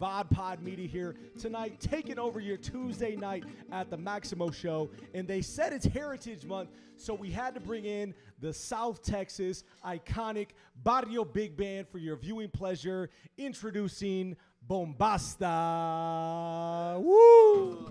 VodPod Media here tonight, taking over your Tuesday night at the Maximo Show. And they said it's Heritage Month, so we had to bring in the South Texas iconic barrio-big-band for your viewing pleasure. Introducing Bombasta. Woo!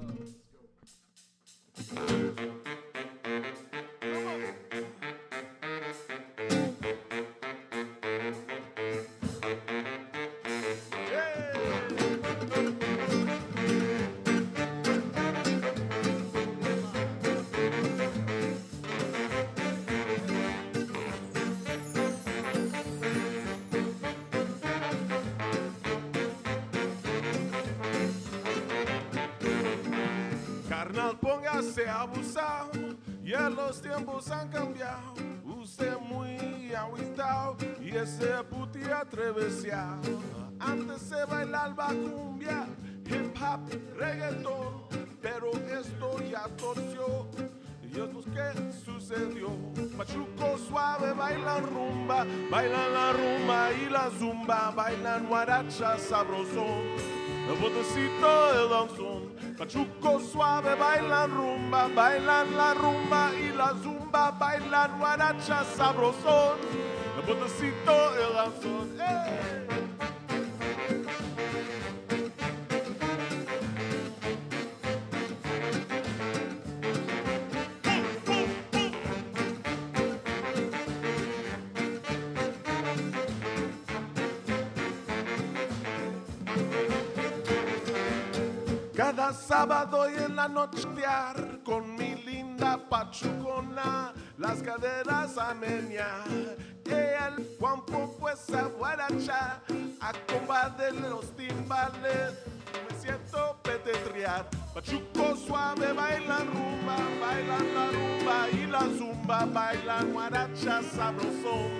Carnal, póngase abusado, ya los tiempos han cambiado. Usted muy agüitado y ese puti atravesado. Antes se bailaba cumbia, hip hop, reggaeton, pero esto ya torció. Y esto es que sucedió. Machuco suave bailan rumba, bailan la rumba y la zumba, bailan guaracha sabrosón, el botecito de danzón. Machuco suave bailan rumba, bailan la rumba y la zumba, bailan guaracha sabrosón, el botecito de danzón. ¡Hey! Cada sábado y en la noche con mi linda pachucona, las caderas a menear, el cuampo pues a guaracha, a combatir los timbales, me siento petetriar. Pachuco suave bailan rumba, bailan la rumba y la zumba, bailan guaracha sabrosón,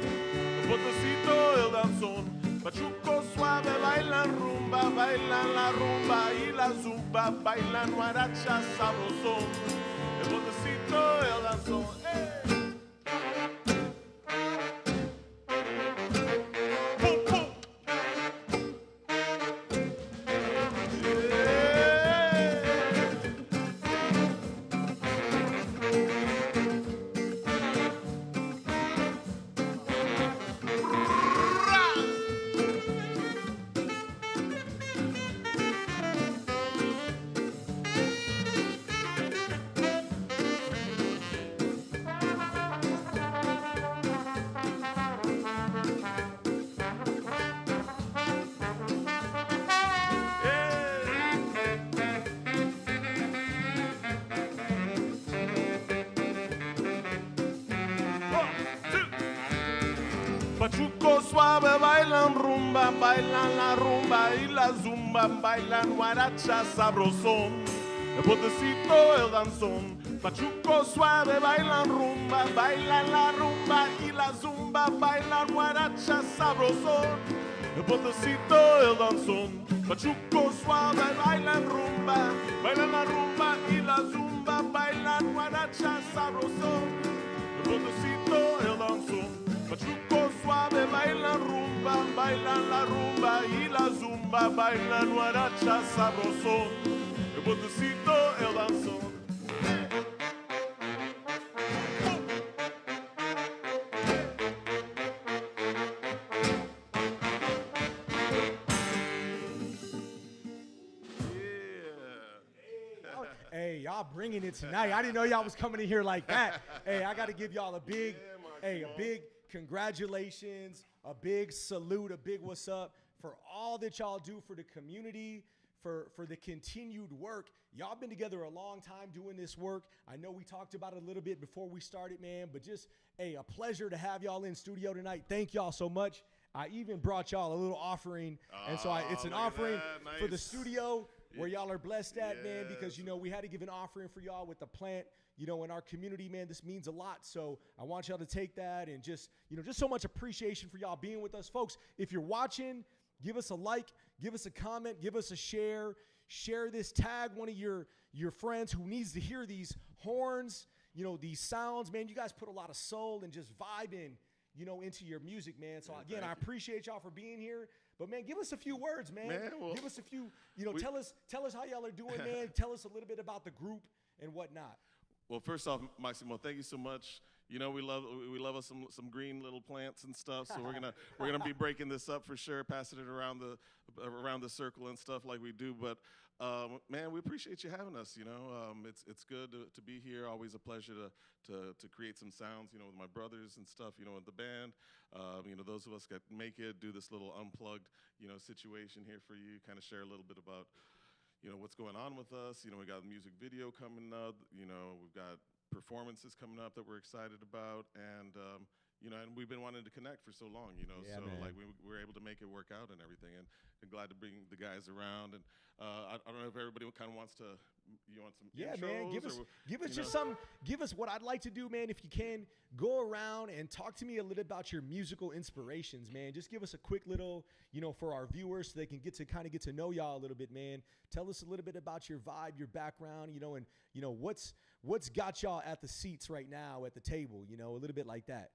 el botecito el danzón. Pachuco suave bailan rumba, bailan la rumba y la zumba, bailan guaracha sabrosón, el botecito el danzón. ¡Hey! Pachuco suave bailan rumba, bailan la rumba y la zumba, bailan guaracha sabrosón, el botecito el danzón. Pachuco suave bailan rumba, bailan la rumba y la zumba, bailan guaracha sabrosón, el botecito el danzón. Pachuco suave bailan rumba, bailan la rumba y la zumba, bailan guaracha sabrosón, el botecito el danzón. Pachuco suave bailan rumba, bailan la rumba y la zumba, bailan guaracha sabrosón, el botecito el danzón. Hey, y'all bringing it tonight. I didn't know y'all was coming in here like that. Hey, I got to give y'all a big congratulations, a big salute, a big what's up for all that y'all do for the community, for the continued work. Y'all been together a long time doing this work. I know we talked about it a little bit before we started, man, but just, a pleasure to have y'all in studio tonight. Thank y'all so much. I even brought y'all a little offering, and so it's an offering for the studio where y'all are blessed at, man, because, we had to give an offering for y'all with the plant. In our community, man, this means a lot. So I want y'all to take that and just so much appreciation for y'all being with us. Folks, if you're watching, give us a like, give us a comment, give us a share this, tag one of your friends who needs to hear these horns, these sounds. Man, you guys put a lot of soul and just vibe in, into your music, man. So Yeah, again, I appreciate y'all for being here. But man, give us a few words, man. Well, give us a few, tell us how y'all are doing, man. Tell us a little bit about the group and whatnot. Well, first off, Maximo, thank you so much. We love us some green little plants and stuff. So we're gonna be breaking this up for sure, passing it around the circle and stuff like we do. But man, we appreciate you having us. It's good to be here. Always a pleasure to create some sounds. With my brothers and stuff. With the band. Those of us that make it do this little unplugged situation here for you. Kind of share a little bit about what's going on with us. We got a music video coming up. We've got performances coming up that we're excited about, and and we've been wanting to connect for so long, Yeah, so man. like we were able to make it work out and everything, and glad to bring the guys around. And I don't know if everybody kind of wants to, want some intros, man, give us just give us what I'd like to do, man. If you can, go around and talk to me a little about your musical inspirations, man. Just give us a quick little, for our viewers, so they can get to know y'all a little bit, man. Tell us a little bit about your vibe, your background, and what's got y'all at the seats right now at the table, a little bit like that.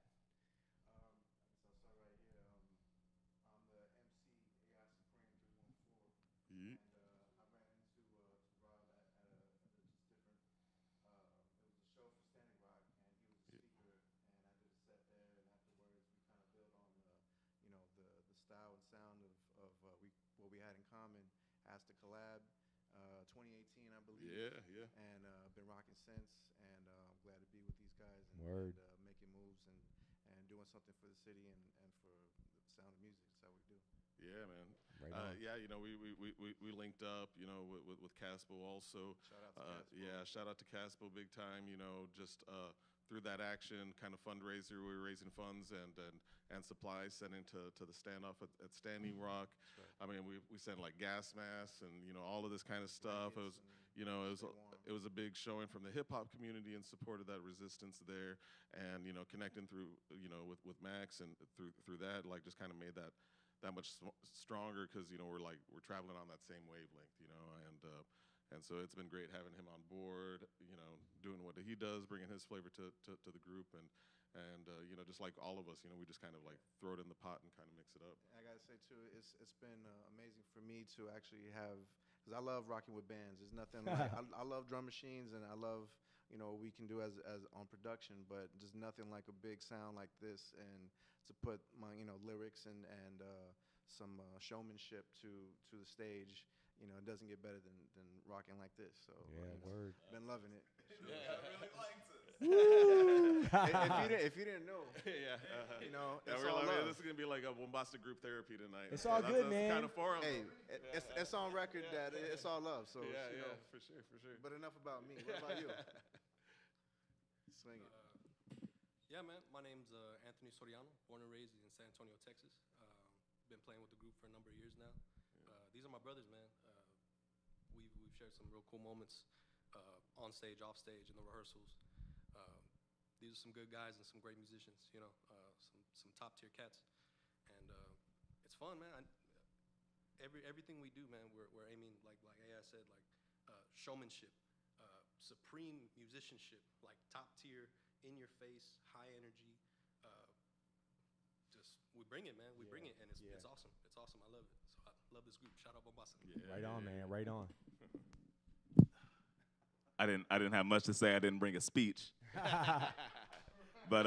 Style and sound of what we had in common. Asked to collab 2018, I believe. Yeah. And been rocking since, and I'm glad to be with these guys and, Word. making moves and doing something for the city and for the sound of music. That's how we do. Yeah, man. Right on. Yeah, we linked up, with Caspo also. Shout out to Caspo. Yeah, shout out to Caspo big time. Just through that action, kind of fundraiser, we were raising funds and supplies, sending to the standoff at Standing Rock. Right. I mean, we sent like gas masks and all of this kind of stuff. It was it was a big showing from the hip hop community in support of that resistance there, and connecting through with Max, and through that, like, just kind of made that much stronger, because we're traveling on that same wavelength, and so it's been great having him on board, doing what he does, bringing his flavor to the group, and just like all of us, we just kind of like throw it in the pot and kind of mix it up. I gotta say too, it's been amazing for me to actually have, because I love rocking with bands. There's nothing like I love drum machines, and I love what we can do as on production, but just nothing like a big sound like this, and to put my lyrics and some showmanship to the stage. It doesn't get better than rocking like this. So Word. been loving it. Yeah, I really liked it. if you didn't know, Yeah, it's we're all love. this is gonna be like a Bombasta group therapy tonight. It's all good, man. Kind of forum. Hey, it's on record that it's all love. So Yeah, for sure. But enough about me. What about you? Swing it. Yeah, man. My name's Anthony Soriano, born and raised in San Antonio, Texas. Been playing with the group for a number of years now. These are my brothers, man. We've shared some real cool moments on stage, off stage, in the rehearsals. These are some good guys and some great musicians, some top tier cats, and it's fun, man. Everything we do, man, we're aiming, like AI said, like showmanship, supreme musicianship, like top tier, in your face, high energy. Just we bring it, man. We bring it, and it's awesome. It's awesome. I love it. So I love this group. Shout out Bombasta. Yeah, Right on, man. Right on. I didn't have much to say. I didn't bring a speech. But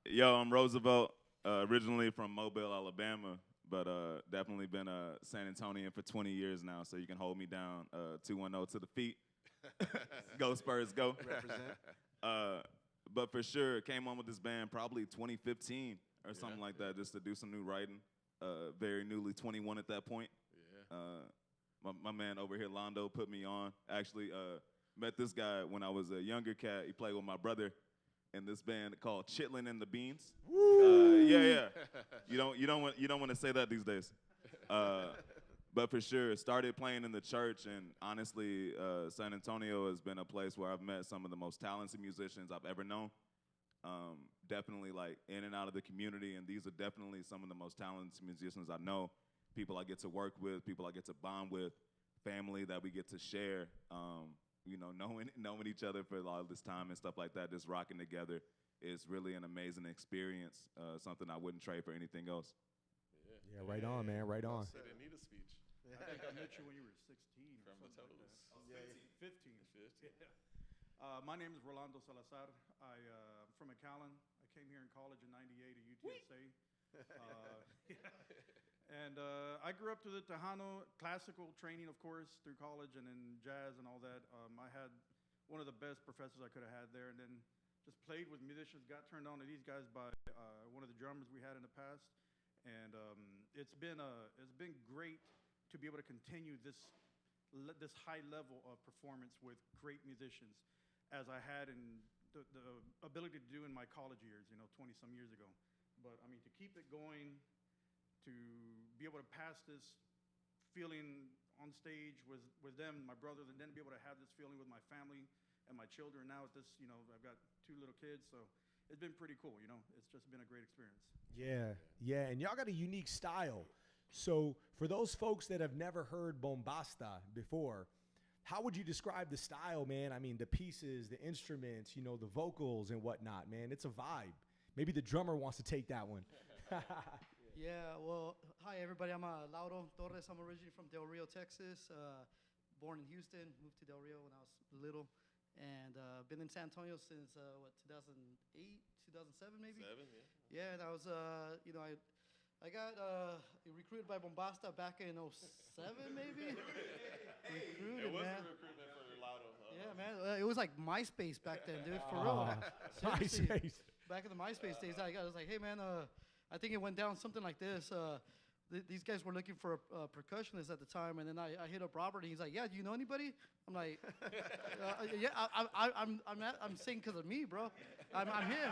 I'm Roosevelt, originally from Mobile, Alabama, but definitely been a San Antonian for 20 years now. So you can hold me down. 210 to the feet. Go Spurs, go. Represent. But for sure, came on with this band probably 2015 or something like that, just to do some new writing. Very newly 21 at that point. Yeah. My man over here, Londo, put me on. Actually, met this guy when I was a younger cat. He played with my brother in this band called Chitlin' and the Beans. Yeah. You don't want to say that these days. But for sure, started playing in the church, and honestly, San Antonio has been a place where I've met some of the most talented musicians I've ever known. Definitely like in and out of the community, and these are definitely some of the most talented musicians I know. People I get to work with, people I get to bond with, family that we get to share. Knowing each other for a lot of this time and stuff like that, just rocking together. it's really an amazing experience, something I wouldn't trade for anything else. Yeah, right on, man, right on. They didn't need a speech. I think I met you when you were 16 or From the something like toes. that. 15. 15. Yeah. My name is Rolando Salazar. I'm from McAllen. I came here in college in '98 at UTSA. And I grew up to the Tejano classical training, of course, through college, and then jazz and all that. I had one of the best professors I could have had there, and then just played with musicians, got turned on to these guys by one of the drummers we had in the past. And it's been great to be able to continue this high level of performance with great musicians, as I had in the ability to do in my college years, 20-some years ago. But I mean, to keep it going, to be able to pass this feeling on stage with them, my brothers, and then be able to have this feeling with my family and my children. Now at this, I've got 2 little kids, so it's been pretty cool. It's just been a great experience. Yeah, and y'all got a unique style. So for those folks that have never heard Bombasta before, how would you describe the style, man? I mean, the pieces, the instruments, the vocals and whatnot, man. It's a vibe. Maybe the drummer wants to take that one. Yeah, well, hi everybody. I'm Lauro Torres. I'm originally from Del Rio, Texas. Born in Houston, moved to Del Rio when I was little, and been in San Antonio since 2008, 2007 maybe. 7, yeah. Yeah, and I was, I got recruited by Bombasta back in 07 maybe. It Recruited, was man. a recruitment for Lotto. Yeah, man. It was like MySpace back then, dude. For real. Seriously. MySpace. Back in the MySpace days, I was like, hey, man, I think it went down something like this. These guys were looking for a percussionist at the time, and then I hit up Robert, and he's like, yeah, do you know anybody? I'm like, yeah, I'm saying because of me, bro. I'm him.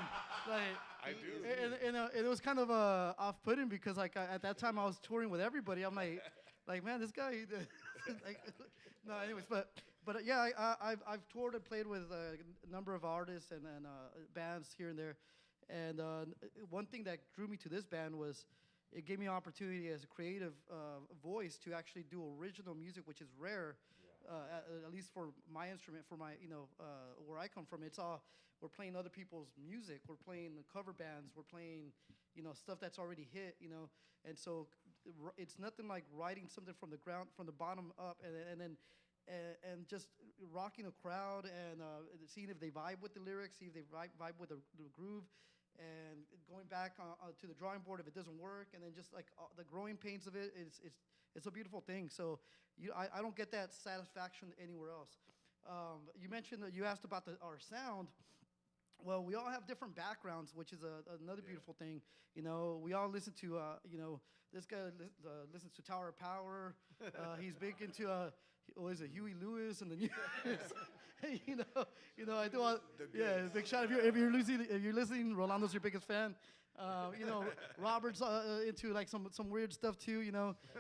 Like, I do. And it was kind of off-putting because like at that time I was touring with everybody. I'm like man, this guy. Like, no, anyways, but yeah, I've toured and played with a number of artists and bands here and there, and one thing that drew me to this band was it gave me an opportunity as a creative voice to actually do original music, which is rare, at least for my instrument, for my where I come from. It's all we're playing other people's music, we're playing cover bands, we're playing stuff that's already hit, and so it's nothing like writing something from the ground, from the bottom up, and then just rocking a crowd and seeing if they vibe with the lyrics, see if they vibe with the groove, and going back to the drawing board if it doesn't work, and then just like the growing pains of it, it's a beautiful thing. So I don't get that satisfaction anywhere else. You mentioned that you asked about our sound. Well, we all have different backgrounds, which is another beautiful thing. We all listen to, this guy listens to Tower of Power. He's big into, is it Huey Lewis and the news? I do all, big shout if you're listening, Rolando's your biggest fan. Robert's into like some weird stuff too.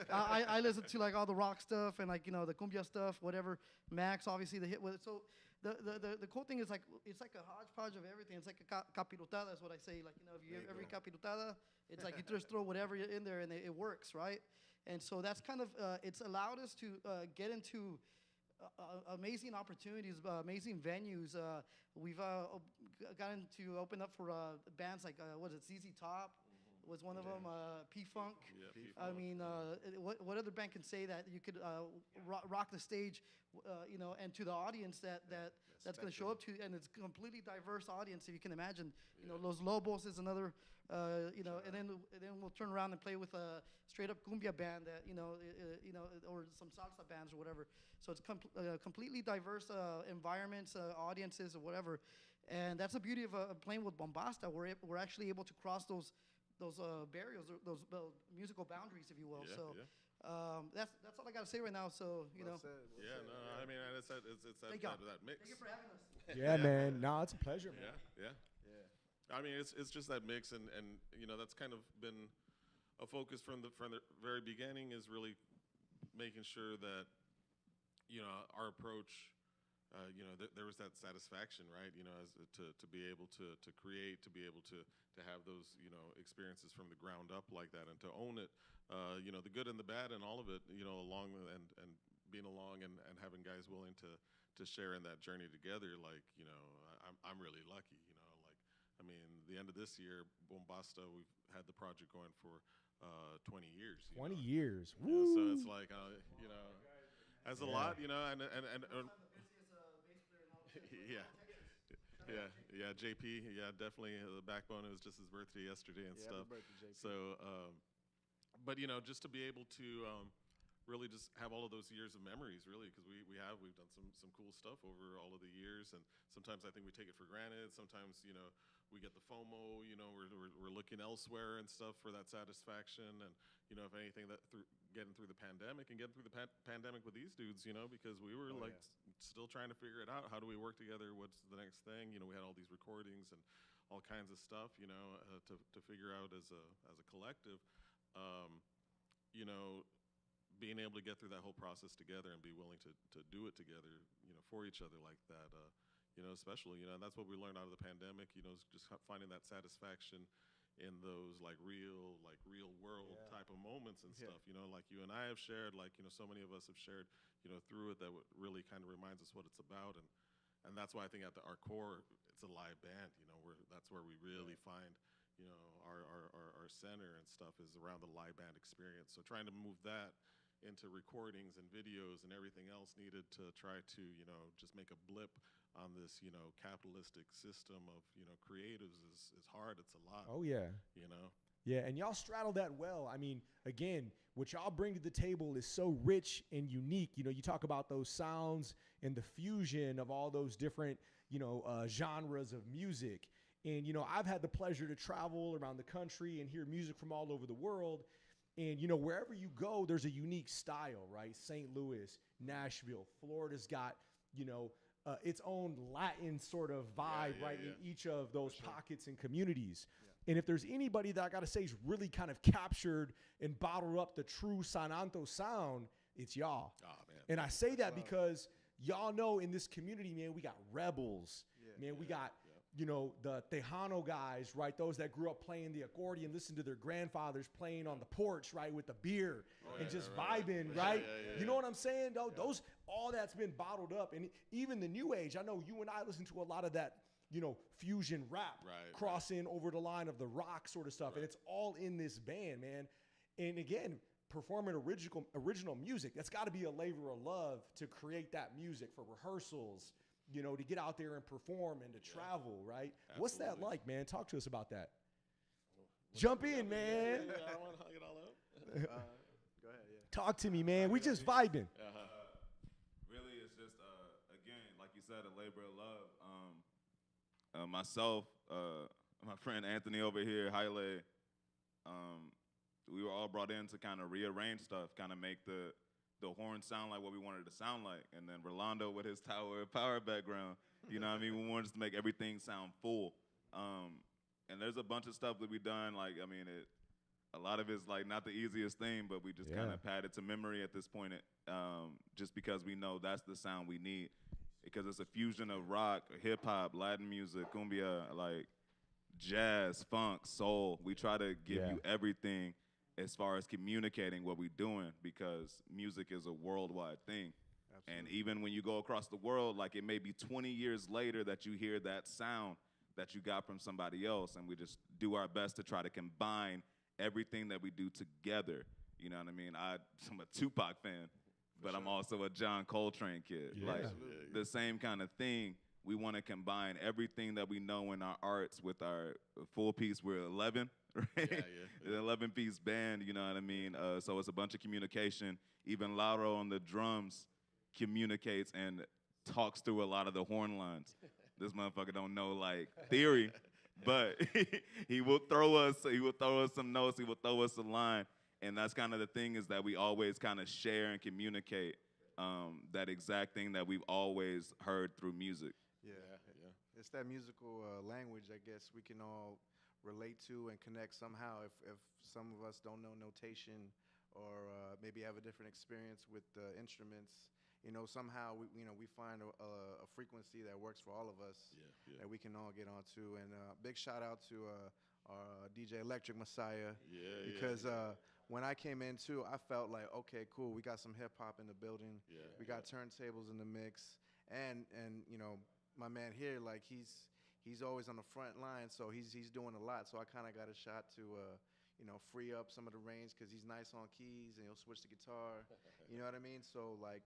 I listen to like all the rock stuff and like the cumbia stuff, whatever. Max, obviously the hit with it. So the cool thing is like it's like a hodgepodge of everything. It's like a capirotada, is what I say. Like if you every capirotada, it's like you just throw whatever in there and it works, right? And so that's kind of it's allowed us to get into amazing opportunities, amazing venues. We've gotten to open up for bands like ZZ Top was one of them. P-Funk. Yeah, P-Funk. I mean, what other band can say that you could rock the stage, and to the audience that's going to show up to, and it's a completely diverse audience, if you can imagine. Los Lobos is another, and then we'll turn around and play with a straight up cumbia band that, or some salsa bands or whatever. So it's completely diverse environments, audiences, or whatever. And that's the beauty of playing with Bombasta. We're actually able to cross those barriers, those musical boundaries, if you will. That's all I got to say right now. So I mean, it's that mix. Thank you for having us. Yeah, man. No, it's a pleasure, man. Yeah. I mean, it's just that mix, and that's kind of been a focus from the very beginning, is really making sure that our approach. There was that satisfaction, right? As to be able to create, to be able to have those experiences from the ground up like that, and to own it, the good and the bad and all of it, along and being along and having guys willing to share in that journey together. Like I'm really lucky, like I mean, the end of this year, Bombasta, we've had the project going for 20 years. 20 years. Yeah, Woo. so it's like, you know, that's a lot, you know, and yeah. Yeah, JP, yeah, definitely the backbone. It was just his birthday yesterday and stuff. Happy birthday, JP. So, but you know, just to be able to really just have all of those years of memories, really, because we've done some cool stuff over all of the years, and sometimes I think we take it for granted. Sometimes, you know, we get the FOMO, you know, we're looking elsewhere and stuff for that satisfaction, and you know, if anything, that getting through the pandemic pandemic with these dudes, you know, because we were still trying to figure it out. How do we work together? What's the next thing? You know, we had all these recordings and all kinds of stuff, you know, to figure out as a collective. You know, being able to get through that whole process together and be willing to do it together, you know, for each other like that, you know, especially, you know, and that's what we learned out of the pandemic, you know, is just finding that satisfaction in those like real world type of moments and stuff, you know, like you and I have shared, like, you know, so many of us have shared, you know, through it, that really kind of reminds us what it's about. And that's why I think at our core, it's a live band, you know, that's where we really find, you know, our center and stuff is around the live band experience. So trying to move that into recordings and videos and everything else needed to try to, you know, just make a blip on this, you know, capitalistic system of, you know, creatives is hard. It's a lot. Oh, yeah. You know? Yeah, and y'all straddle that well. I mean, again, what y'all bring to the table is so rich and unique. You know, you talk about those sounds and the fusion of all those different, you know, genres of music. And, you know, I've had the pleasure to travel around the country and hear music from all over the world. And, you know, wherever you go, there's a unique style, right? St. Louis, Nashville, Florida's got, you know, its own Latin sort of vibe, in each of those pockets and communities. Yeah. And if there's anybody that I got to say is really kind of captured and bottled up the true Sananto sound, it's y'all. Oh, man. And I say that because y'all know in this community, man, we got rebels. Yeah. Man, we got, you know, the Tejano guys, right? Those that grew up playing the accordion, listen to their grandfathers playing on the porch, right, with the beer and just vibing, right? You know what I'm saying? Those, all that's been bottled up. And even the new age, I know you and I listen to a lot of that, you know, fusion rap, crossing over the line of the rock sort of stuff. And it's all in this band, man. And again, performing original music, that's got to be a labor of love to create that music for rehearsals, you know, to get out there and perform and to travel, right? Absolutely. What's that like, man? Talk to us about that. Jump in, man. I don't want to hug it all up. Go ahead, Talk to me, man. We just vibing. Really, it's just, again, like you said, a labor of love. Myself, my friend Anthony over here, Haile, we were all brought in to kind of rearrange stuff, kind of make the horn sound like what we wanted it to sound like. And then Rolando with his Tower of Power background, you know what I mean? We wanted to make everything sound full. And there's a bunch of stuff that we've done. Like, I mean, a lot of it's like not the easiest thing, but we just kind of pad it to memory at this point, just because we know that's the sound we need. Because it's a fusion of rock, hip hop, Latin music, cumbia, like jazz, funk, soul. We try to give you everything as far as communicating what we're doing, because music is a worldwide thing. Absolutely. And even when you go across the world, like it may be 20 years later that you hear that sound that you got from somebody else, and we just do our best to try to combine everything that we do together. You know what I mean? I'm a Tupac fan, but I'm also a John Coltrane kid. Yeah. Like the same kind of thing. We want to combine everything that we know in our arts with our full piece. We're 11, right? The 11-piece band, you know what I mean? So it's a bunch of communication. Even Lauro on the drums communicates and talks through a lot of the horn lines. This motherfucker don't know like theory, but he will throw us some notes. He will throw us a line, and that's kind of the thing, is that we always kind of share and communicate that exact thing that we've always heard through music. Yeah. It's that musical language, I guess, we can all relate to and connect somehow. If some of us don't know notation, or maybe have a different experience with instruments, you know, somehow we find a frequency that works for all of us, that we can all get onto. And big shout out to our DJ Electric Messiah, because when I came in too, I felt like, okay, cool, we got some hip hop in the building, we got turntables in the mix, and you know, my man here, like he's he's always on the front line, so he's doing a lot. So I kind of got a shot to free up some of the range because he's nice on keys and he'll switch the guitar. You know what I mean? So like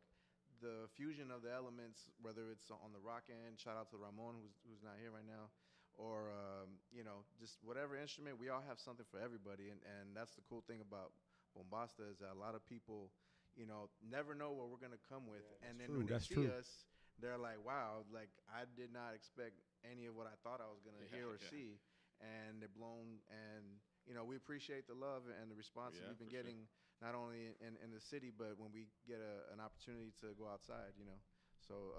the fusion of the elements, whether it's on the rock end, shout out to Ramon who's not here right now, or just whatever instrument, we all have something for everybody, and that's the cool thing about Bombasta is that a lot of people never know what we're gonna come with, and then when they see us, they're like, wow, like I did not expect any of what I thought I was gonna hear or see, and they're blown. And we appreciate the love and the response that we've been getting, not only in the city, but when we get an opportunity to go outside. So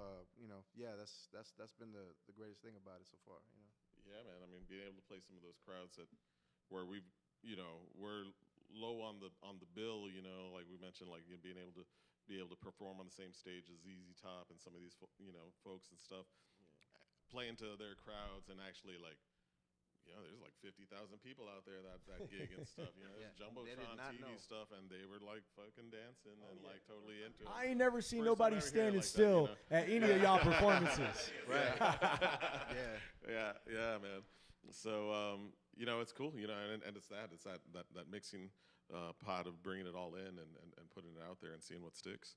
that's been the greatest thing about it so far. Yeah, man. I mean, being able to play some of those crowds where we're low on the bill, like we mentioned, like being able to perform on the same stage as ZZ Top and some of these folks and stuff, playing to their crowds, and actually like there's like 50,000 people out there that gig and stuff. It's Jumbotron TV stuff, and they were like fucking dancing and like totally into it. I ain't never seen nobody standing still at any of y'all performances. Right. Yeah, man. So it's cool, and it's that mixing pot of bringing it all in and putting it out there and seeing what sticks.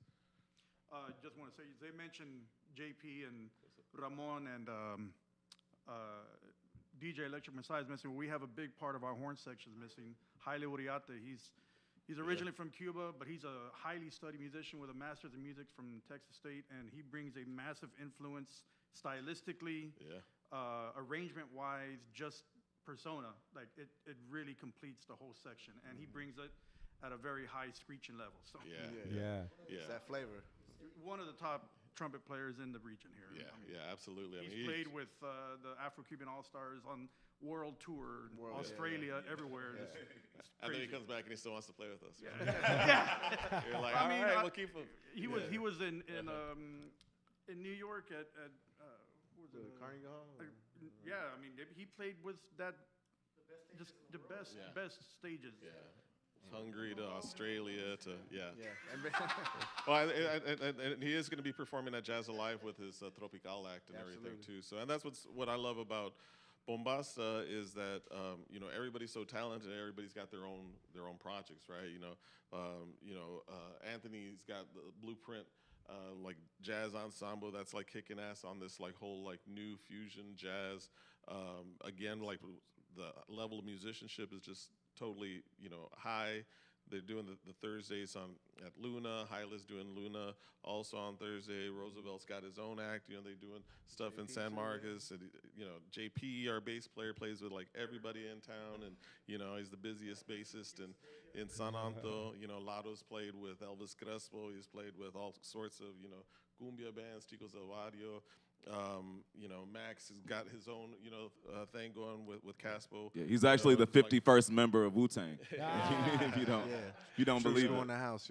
Just want to say, they mentioned JP and Ramon and DJ Electric Messiah is missing. We have a big part of our horn section missing. Haile Uriarte, he's originally from Cuba, but he's a highly studied musician with a master's in music from Texas State, and he brings a massive influence stylistically, arrangement-wise, just persona. Like it really completes the whole section, and he brings it at a very high screeching level. So It's that flavor. One of the top trumpet players in the region here. Absolutely. He's played with the Afro-Cuban All-Stars on world tour, Australia, everywhere. It's and then he comes back and he still wants to play with us. Yeah. You're like, all right, we'll keep him. He was in New York at what was it? Carnegie Hall? Yeah, I mean, he played with the best stages. Yeah. Hungary to Australia to well, and he is going to be performing at Jazz Alive with his Tropical act and everything too. So, and that's what I love about Bombasta is that everybody's so talented. Everybody's got their own projects, right? Anthony's got the Blueprint like jazz ensemble that's like kicking ass on this like whole like new fusion jazz. Again, like the level of musicianship is just totally, high. They're doing the Thursdays at Luna. Hyla's doing Luna also on Thursday. Roosevelt's got his own act. They're doing stuff in San Marcos. And, JP, our bass player, plays with like everybody in town, and he's the busiest bassist in San Anto. Lado's played with Elvis Crespo. He's played with all sorts of cumbia bands, Chicos del Barrio. Max has got his own, thing going with Caspo. Yeah, he's actually the 51st member of Wu-Tang. If you don't believe it. In the house,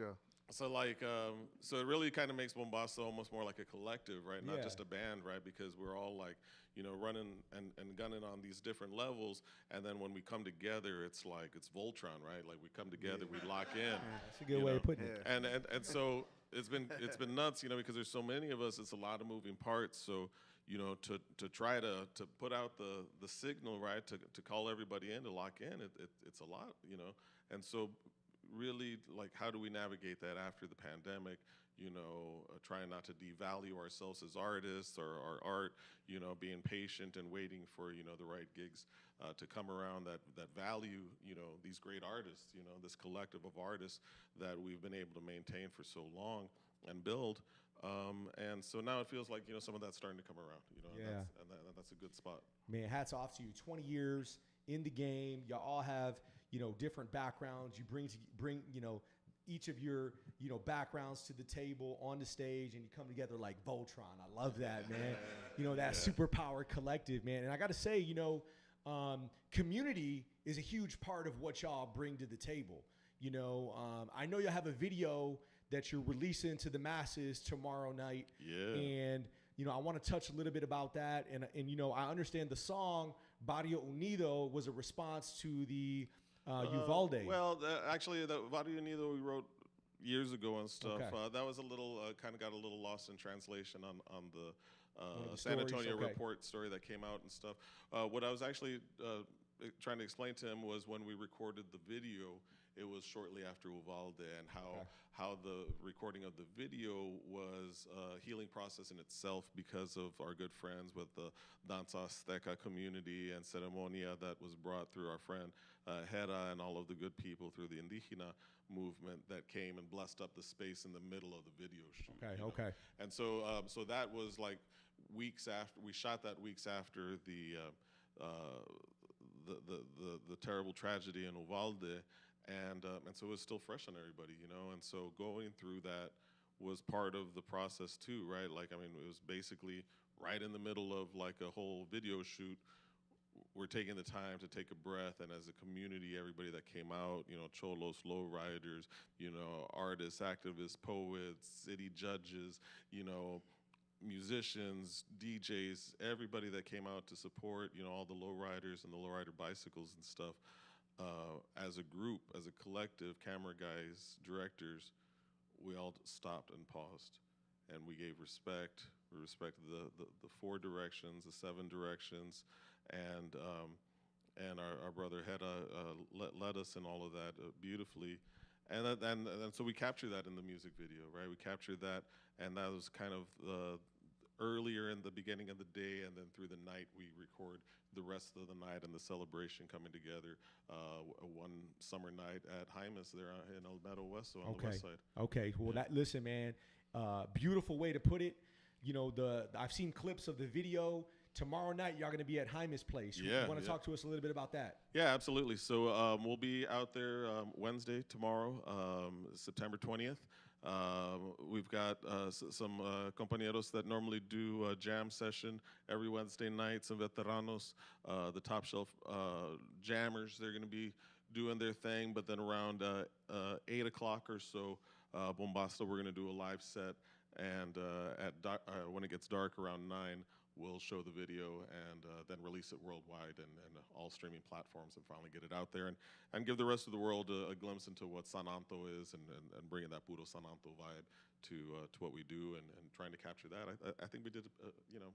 So so it really kind of makes Bombasta almost more like a collective, right? Not just a band, right? Because we're all like, running and gunning on these different levels, and then when we come together, it's like it's Voltron, right? Like we come together, we lock in. That's a good way of putting it. And so it's been nuts, because there's so many of us. It's a lot of moving parts. So to try to put out the signal, right? To call everybody in, to lock in, it's a lot, And so really, like, how do we navigate that after the pandemic? Trying not to devalue ourselves as artists or our art, being patient and waiting for, the right gigs to come around that value, these great artists, this collective of artists that we've been able to maintain for so long and build. And so now it feels like, some of that's starting to come around, and that's a good spot. Man, hats off to you. 20 years in the game. Y'all all have, different backgrounds. You bring each of your, backgrounds to the table on the stage, and you come together like Voltron. I love that, man. That superpower collective, man. And I got to say, community is a huge part of what y'all bring to the table. I know you'll have a video that you're releasing to the masses tomorrow night. Yeah. And, I want to touch a little bit about that. And I understand the song Barrio Unido was a response to the Uvalde. Well, actually, the Barrio Unido we wrote years ago and stuff. Okay. That was a little, kind of got a little lost in translation on San stories, Antonio okay. report story that came out and stuff. What I was actually trying to explain to him was when we recorded the video, it was shortly after Uvalde, and how the recording of the video was a healing process in itself because of our good friends with the Danza Azteca community and ceremonia that was brought through our friend Hera and all of the good people through the Indígena movement that came and blessed up the space in the middle of the video shoot. Okay. And so, so that was like weeks after we shot that. Weeks after the terrible tragedy in Uvalde, and so it was still fresh on everybody, And so going through that was part of the process too, right? Like, I mean, it was basically right in the middle of like a whole video shoot. We're taking the time to take a breath, and as a community, everybody that came out, cholos, lowriders, artists, activists, poets, city judges, musicians, DJs, everybody that came out to support, all the lowriders and the lowrider bicycles and stuff. As a group, as a collective, camera guys, directors, we all stopped and paused, and we gave respect. We respected the 4 directions, the 7 directions, and our brother Hera led us in all of that beautifully, and so we captured that in the music video, right? We captured that, and that was kind of earlier in the beginning of the day, and then through the night we record the rest of the night and the celebration coming together. One summer night at Jaime's there in El Meadow West, so on the west side. Okay. Well, listen, man, beautiful way to put it. I've seen clips of the video. Tomorrow night, y'all going to be at Jaime's place. Yeah, You want to talk to us a little bit about that? Yeah, absolutely. So we'll be out there Wednesday, tomorrow, September 20th. We've got some compañeros that normally do a jam session every Wednesday night, some veteranos, the top shelf jammers. They're going to be doing their thing, but then around 8 o'clock or so, Bombasta, we're going to do a live set, and when it gets dark around 9, we'll show the video and then release it worldwide and all streaming platforms, and finally get it out there and give the rest of the world a glimpse into what Sananto is, and bringing that puro Sananto vibe to what we do, and trying to capture that. I think we did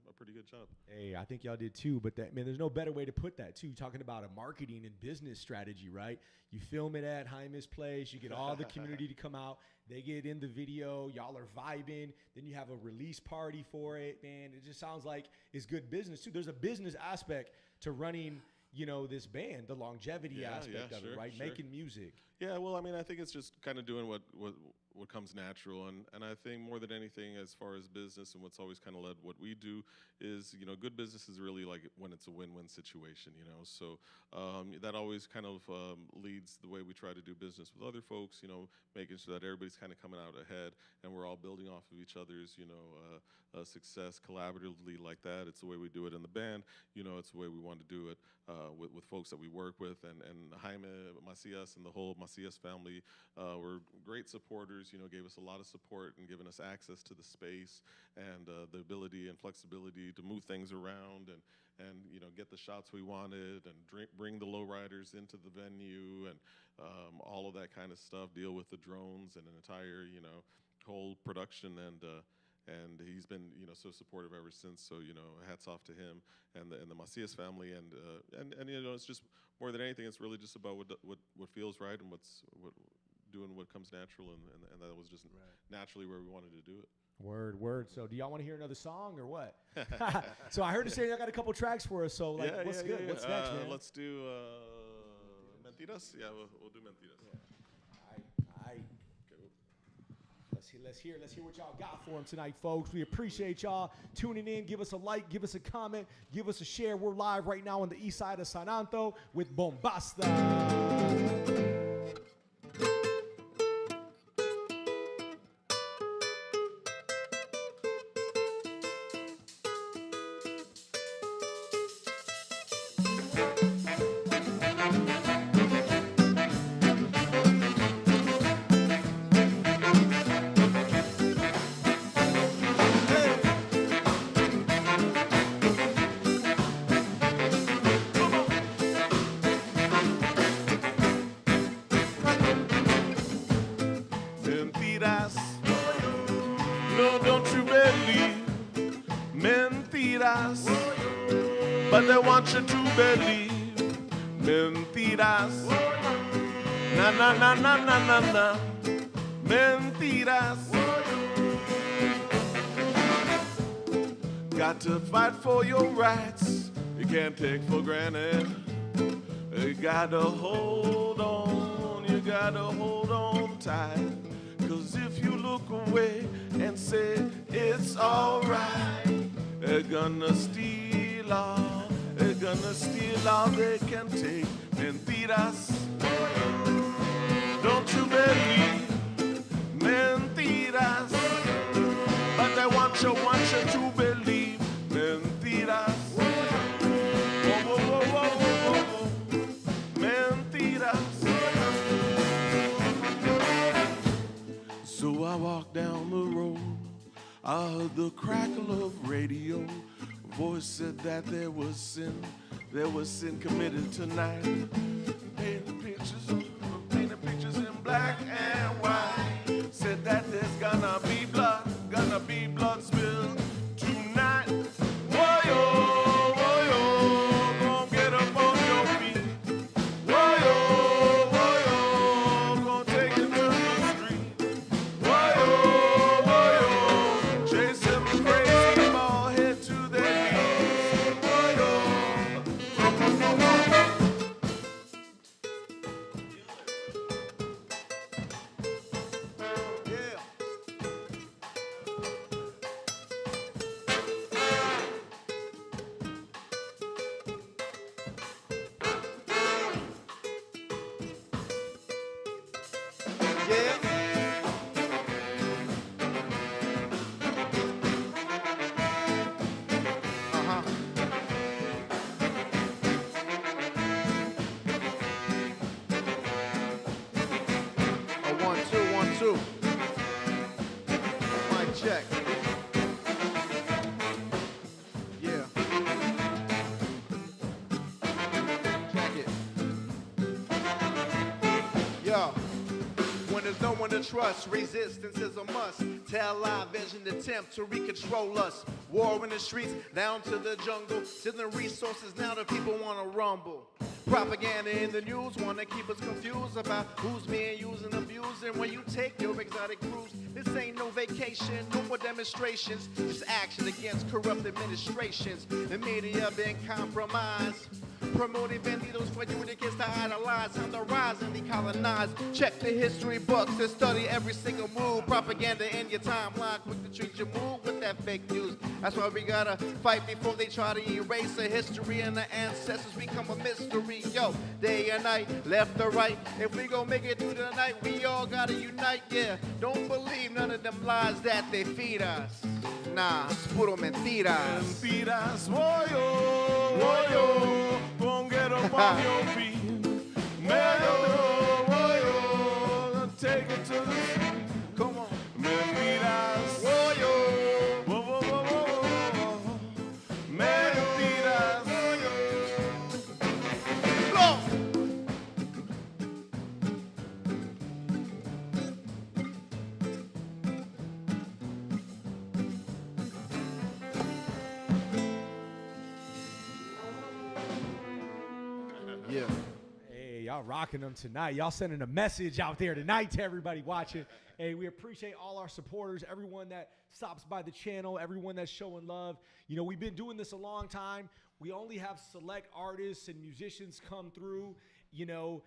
a pretty good job. Hey, I think y'all did too, but there's no better way to put that too. Talking about a marketing and business strategy, right? You film it at Jaime's place, you get all the community to come out, they get in the video, y'all are vibing, then you have a release party for it, man. It just sounds like it's good business too. There's a business aspect to running, this band, the longevity aspect of it, right? Sure. Making music. Yeah, well, I mean, I think it's just kind of doing what comes natural, and I think more than anything, as far as business and what's always kind of led what we do is, good business is really like when it's a win-win situation, So that always kind of leads the way we try to do business with other folks, making sure that everybody's kind of coming out ahead, and we're all building off of each other's, success collaboratively like that. It's the way we do it in the band. It's the way we want to do it with folks that we work with, and Jaime Macias and the whole Macias family were great supporters. Gave us a lot of support and given us access to the space and the ability and flexibility to move things around and get the shots we wanted, and bring the lowriders into the venue, and all of that kind of stuff. Deal with the drones and an entire whole production, and he's been so supportive ever since. So hats off to him and the Macias family, and it's just more than anything, it's really just about what feels right, and doing what comes natural, and that was just naturally where we wanted to do it. Word. So do y'all want to hear another song or what? So I heard you say y'all got a couple tracks for us. So what's good? Yeah. What's next, man? Let's do Mentiras. Yeah, we'll do Mentiras. All right. Let's hear what y'all got for them tonight, folks. We appreciate y'all tuning in. Give us a like, give us a comment, give us a share. We're live right now on the east side of San Anto with Bombasta. Mentiras, no, don't you believe? Mentiras. mentiras, but they want you to believe mentiras. Na na na na na na na, mentiras. Got to fight for your rights. You can't take for granted. You gotta hold on. You gotta hold on tight. 'Cause if you look away and say it's alright, they're gonna steal all. They're gonna steal all they can take. Mentiras. Don't you believe mentiras? But they want you to believe mentiras. Whoa, whoa, whoa, whoa, whoa, whoa. Mentiras. So I walked down the road. I heard the crackle of radio. Voice said that there was sin committed tonight. Painting pictures in black and white. Said that there's gonna be blood spilled tonight. Whoa-yo, whoa-yo, gon' get up on your feet. Whoa-yo, whoa-yo, gon' take it to the street. Whoa-yo, whoa-yo, chasing the crazy ball head to their knees. Whoa-yo. Yeah. A 1 2 1 2. Mic check. Yeah. Check it. Yo. When there's no one to trust, resistance is a must. Tell our vision attempt to recontrol us. War in the streets, down to the jungle. Stealing resources, now the people want to rumble. Propaganda in the news wanna keep us confused about who's being used and abused. And when you take your exotic cruise, this ain't no vacation, no more demonstrations, just action against corrupt administrations. The media been compromised, promoting banditos for you to kids to idolize. On the rise and decolonize. Check the history books and study every single move. Propaganda in your timeline, quick to treat your move with that fake news. That's why we gotta fight before they try to erase the history and the ancestors become a mystery. Yo, day and night, left or right. If we gon' make it through the night, we all gotta unite, yeah. Don't believe none of them lies that they feed us. Nah, it's puro mentiras. Mentiras, woyo, woyo, gon' get up on your feet. Woyo, woyo, take it to the street. Come on. Mentiras, woyo, wo, wo, wo, wo, wo. Mentiras, woyo. Blow. Yeah. Hey, y'all rocking them tonight. Y'all sending a message out there tonight to everybody watching. Hey, we appreciate all our supporters, everyone that stops by the channel, everyone that's showing love. You know, we've been doing this a long time. We only have select artists and musicians come through. You know,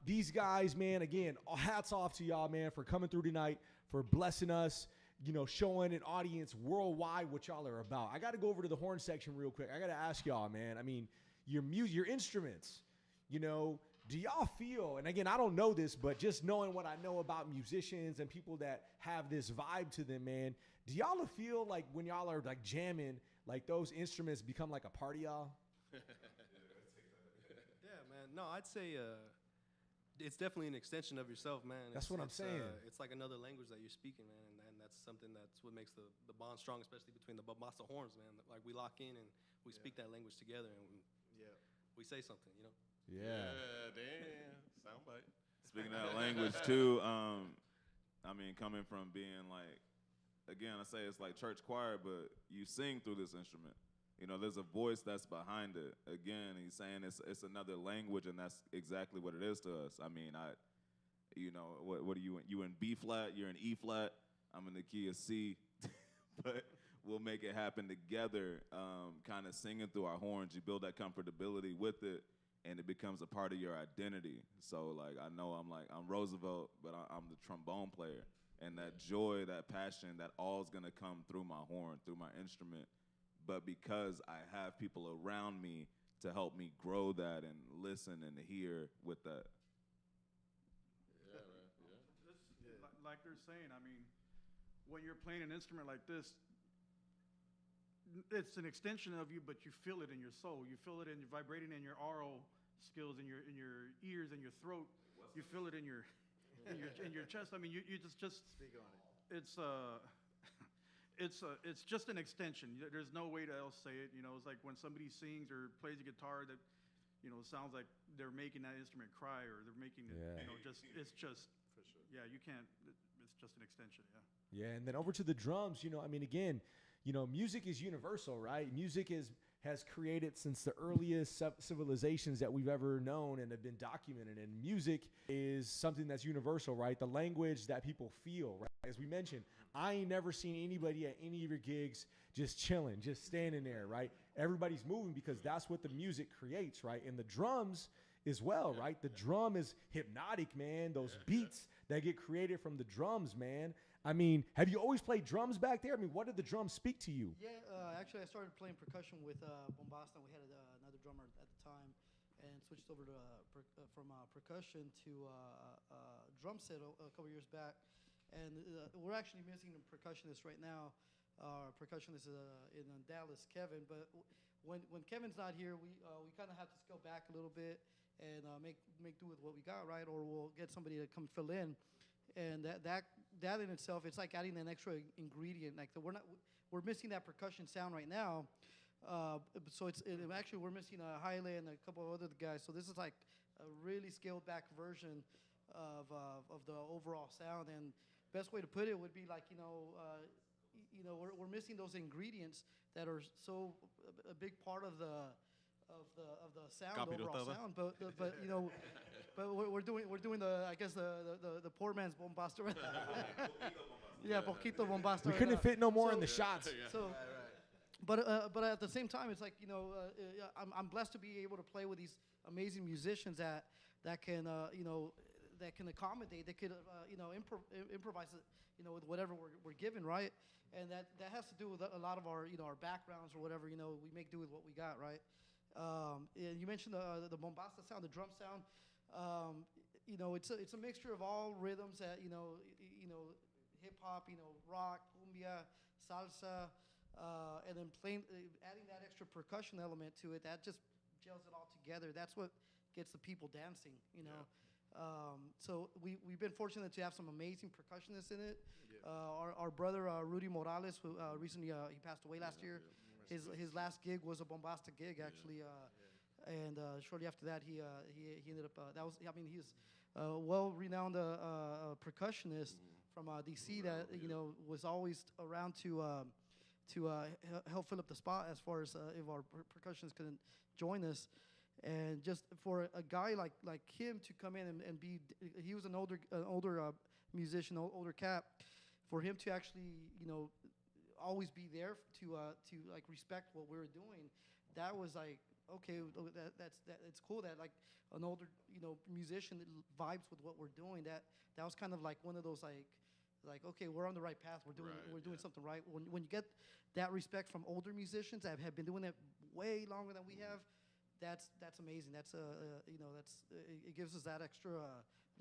these guys, man, again, hats off to y'all, man, for coming through tonight, for blessing us, you know, showing an audience worldwide what y'all are about. I got to go over to the horn section real quick. I got to ask y'all, man, I mean, your music, your instruments, you know, do y'all feel, and again, I don't know this, but just knowing what I know about musicians and people that have this vibe to them, man, do y'all feel like when y'all are like jamming, like those instruments become like a party, y'all? Yeah, man. No, I'd say it's definitely an extension of yourself, man. That's what I'm saying. It's like another language that you're speaking, man, and that's something that's what makes the bond strong, especially between the Bombasta horns, man. Like we lock in and we speak that language together, and we say something, you know. Yeah. Damn. Soundbite. Speaking of that language too, I mean, coming from being like, again, I say it's like church choir, but you sing through this instrument. You know, there's a voice that's behind it. Again, he's saying it's another language, and that's exactly what it is to us. I mean, you know, what are you in? You in B flat? You're in E flat. I'm in the key of C, but we'll make it happen together. Kind of singing through our horns, you build that comfortability with it, and it becomes a part of your identity. So like, I know I'm Roosevelt, but I'm the trombone player, and that joy, that passion, that all's gonna come through my horn, through my instrument. But because I have people around me to help me grow that and listen and hear with that. Yeah, man. Yeah. Like they're saying, I mean, when you're playing an instrument like this, it's an extension of you, but you feel it in your soul. You feel it in vibrating in your oral skills, in your ears, and your throat. You feel it in your chest. I mean, you just Speak on it. It's just an extension. There's no way to else say it. You know, it's like when somebody sings or plays a guitar that, you know, sounds like they're making that instrument cry, or they're making it, you know, it's just, For sure. yeah, you can't, it's just an extension, yeah. Yeah, and then over to the drums, you know, I mean, again, you know, music is universal, right? Music has created since the earliest civilizations that we've ever known and have been documented. And music is something that's universal, right? The language that people feel, right? As we mentioned, I ain't never seen anybody at any of your gigs just chilling, just standing there, right? Everybody's moving because that's what the music creates, right? And the drums as well, right? The drum is hypnotic, man. Those beats that get created from the drums, man. I mean, have you always played drums back there? I mean, what did the drums speak to you? Yeah, actually, I started playing percussion with Bombasta. We had another drummer at the time, and switched over to from percussion to drum set a couple years back. And we're actually missing a percussionist right now. Our percussionist is in Dallas, Kevin. But when Kevin's not here, we kind of have to scale back a little bit and make do with what we got, right? Or we'll get somebody to come fill in. And that in itself, it's like adding an extra ingredient. Like we're missing that percussion sound right now. So actually we're missing Haile and a couple of other guys. So this is like a really scaled back version of the overall sound. And best way to put it would be like, we're missing those ingredients that are so a big part of the sound, overall sound. But you know. But we're doing the, I guess, the poor man's Bombasta. Yeah, poquito Bombasta. We couldn't fit no more in the shots. So, but at the same time, it's like, you know, I'm blessed to be able to play with these amazing musicians that can that can accommodate, that could improvise, you know, with whatever we're given, right? And that has to do with a lot of our our backgrounds or whatever. You know, we make do with what we got, right? And you mentioned the Bombasta sound, the drum sound. You know, it's a mixture of all rhythms that hip hop, rock, cumbia, salsa, and then adding that extra percussion element to it. That just gels it all together. That's what gets the people dancing. You know, so we've been fortunate to have some amazing percussionists in it. Yeah. Our brother Rudy Morales, who recently he passed away last year. His last gig was a Bombasta gig, actually. And shortly after that, he ended up. He's a well-renowned percussionist from DC that was always around to help fill up the spot as far as if our percussionists couldn't join us. And just for a guy like him to come in and be, he was an older musician, older cat. For him to actually always be there to like respect what we were doing, that was like. Okay, it's cool that like an older musician that vibes with what we're doing. That was kind of like one of those like okay, we're on the right path. We're doing something right. When you get that respect from older musicians that have been doing it way longer than we have, that's amazing. That's it gives us that extra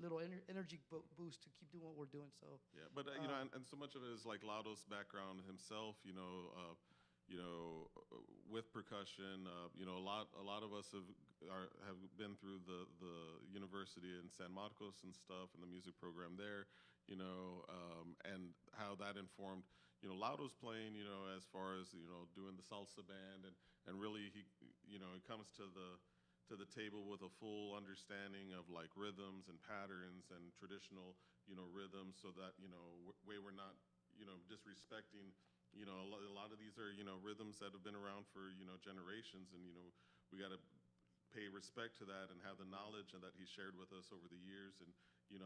little energy boost to keep doing what we're doing. So yeah, but and so much of it is like Laudo's background himself. With percussion, a lot of us have been through the university in San Marcos and stuff, and the music program there, and how that informed, Laudo's playing, as far as doing the salsa band, and really he comes to the table with a full understanding of like rhythms and patterns and traditional rhythms, so that way we're not disrespecting a lot of these are, rhythms that have been around for, generations. And, we got to pay respect to that and have the knowledge and that he shared with us over the years, and,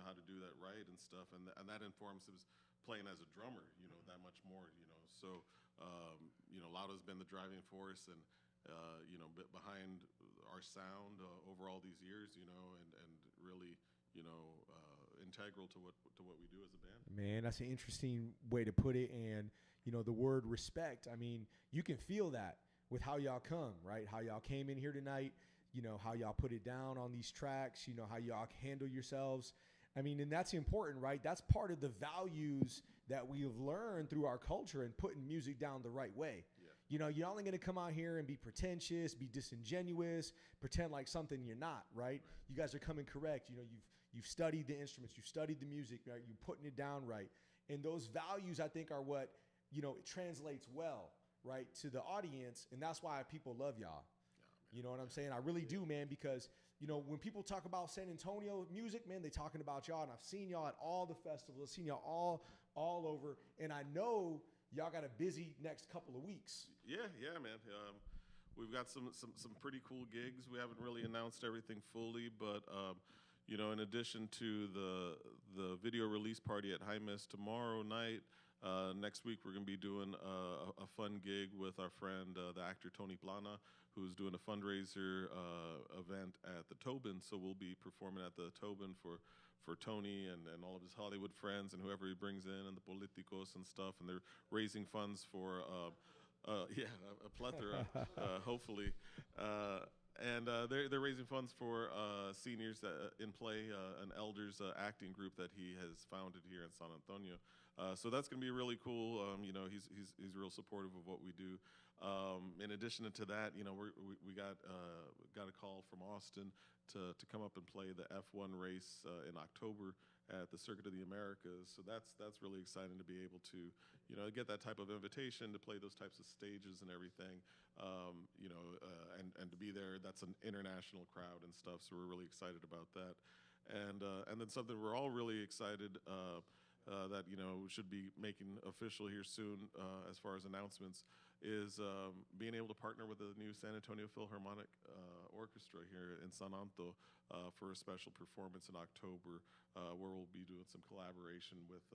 how to do that right and stuff. And that informs his playing as a drummer, that much more, So, Lauda's been the driving force and, behind our sound over all these years, and really, integral to what we do as a band. Man, that's an interesting way to put it. And, the word respect, I mean, you can feel that with how y'all come, right? How y'all came in here tonight, how y'all put it down on these tracks, how y'all handle yourselves. I mean, and that's important, right? That's part of the values that we've learned through our culture and putting music down the right way. Yeah. You're only going to come out here and be pretentious, be disingenuous, pretend like something you're not, right? You guys are coming correct. You've studied the instruments, you've studied the music, right? You're putting it down right. And those values, I think, are what, it translates well, right, to the audience. And that's why people love y'all. Yeah, you know what I'm saying? I really do, man, because, when people talk about San Antonio music, man, they talking about y'all. And I've seen y'all at all the festivals, I've seen y'all all over. And I know y'all got a busy next couple of weeks. Yeah, man. We've got some pretty cool gigs. We haven't really announced everything fully, but in addition to the video release party at High Mess tomorrow night, next week we're going to be doing a fun gig with our friend, the actor Tony Plana, who's doing a fundraiser event at the Tobin. So we'll be performing at the Tobin for Tony and all of his Hollywood friends and whoever he brings in, and the politicos and stuff. And they're raising funds for, a plethora, hopefully. And they're raising funds for seniors in play, an elders acting group that he has founded here in San Antonio. So that's going to be really cool. He's real supportive of what we do. In addition to that, we got a call from Austin to come up and play the F1 race in October at the Circuit of the Americas. So that's really exciting to be able to, get that type of invitation to play those types of stages and everything, and to be there. That's an international crowd and stuff. So we're really excited about that. And then something we're all really excited that should be making official here soon, as far as announcements, is being able to partner with the new San Antonio Philharmonic Orchestra here in San Anto for a special performance in October, where we'll be doing some collaboration with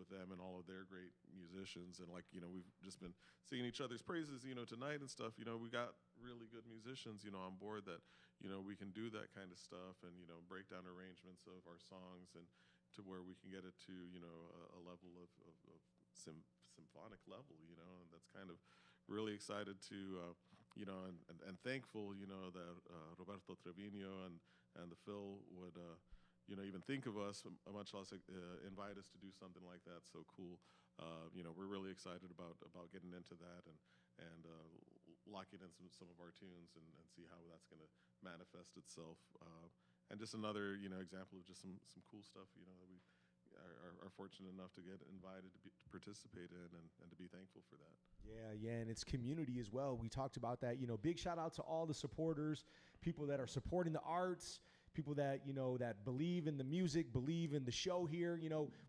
them and all of their great musicians. And we've just been singing each other's praises, tonight and stuff. We got really good musicians, on board that, we can do that kind of stuff and, break down arrangements of our songs and to where we can get it to, a level of symphonic level, and that's kind of really excited to, and thankful, that Roberto Trevino and the Phil would, even think of us, much less invite us to do something like that. So cool. We're really excited about getting into that and locking in some of our tunes and see how that's going to manifest itself. And just another, example of just some cool stuff, that we are fortunate enough to get invited to participate in and to be thankful for that. Yeah, and it's community as well. We talked about that. Big shout out to all the supporters, people that are supporting the arts, people that, that believe in the music, believe in the show here.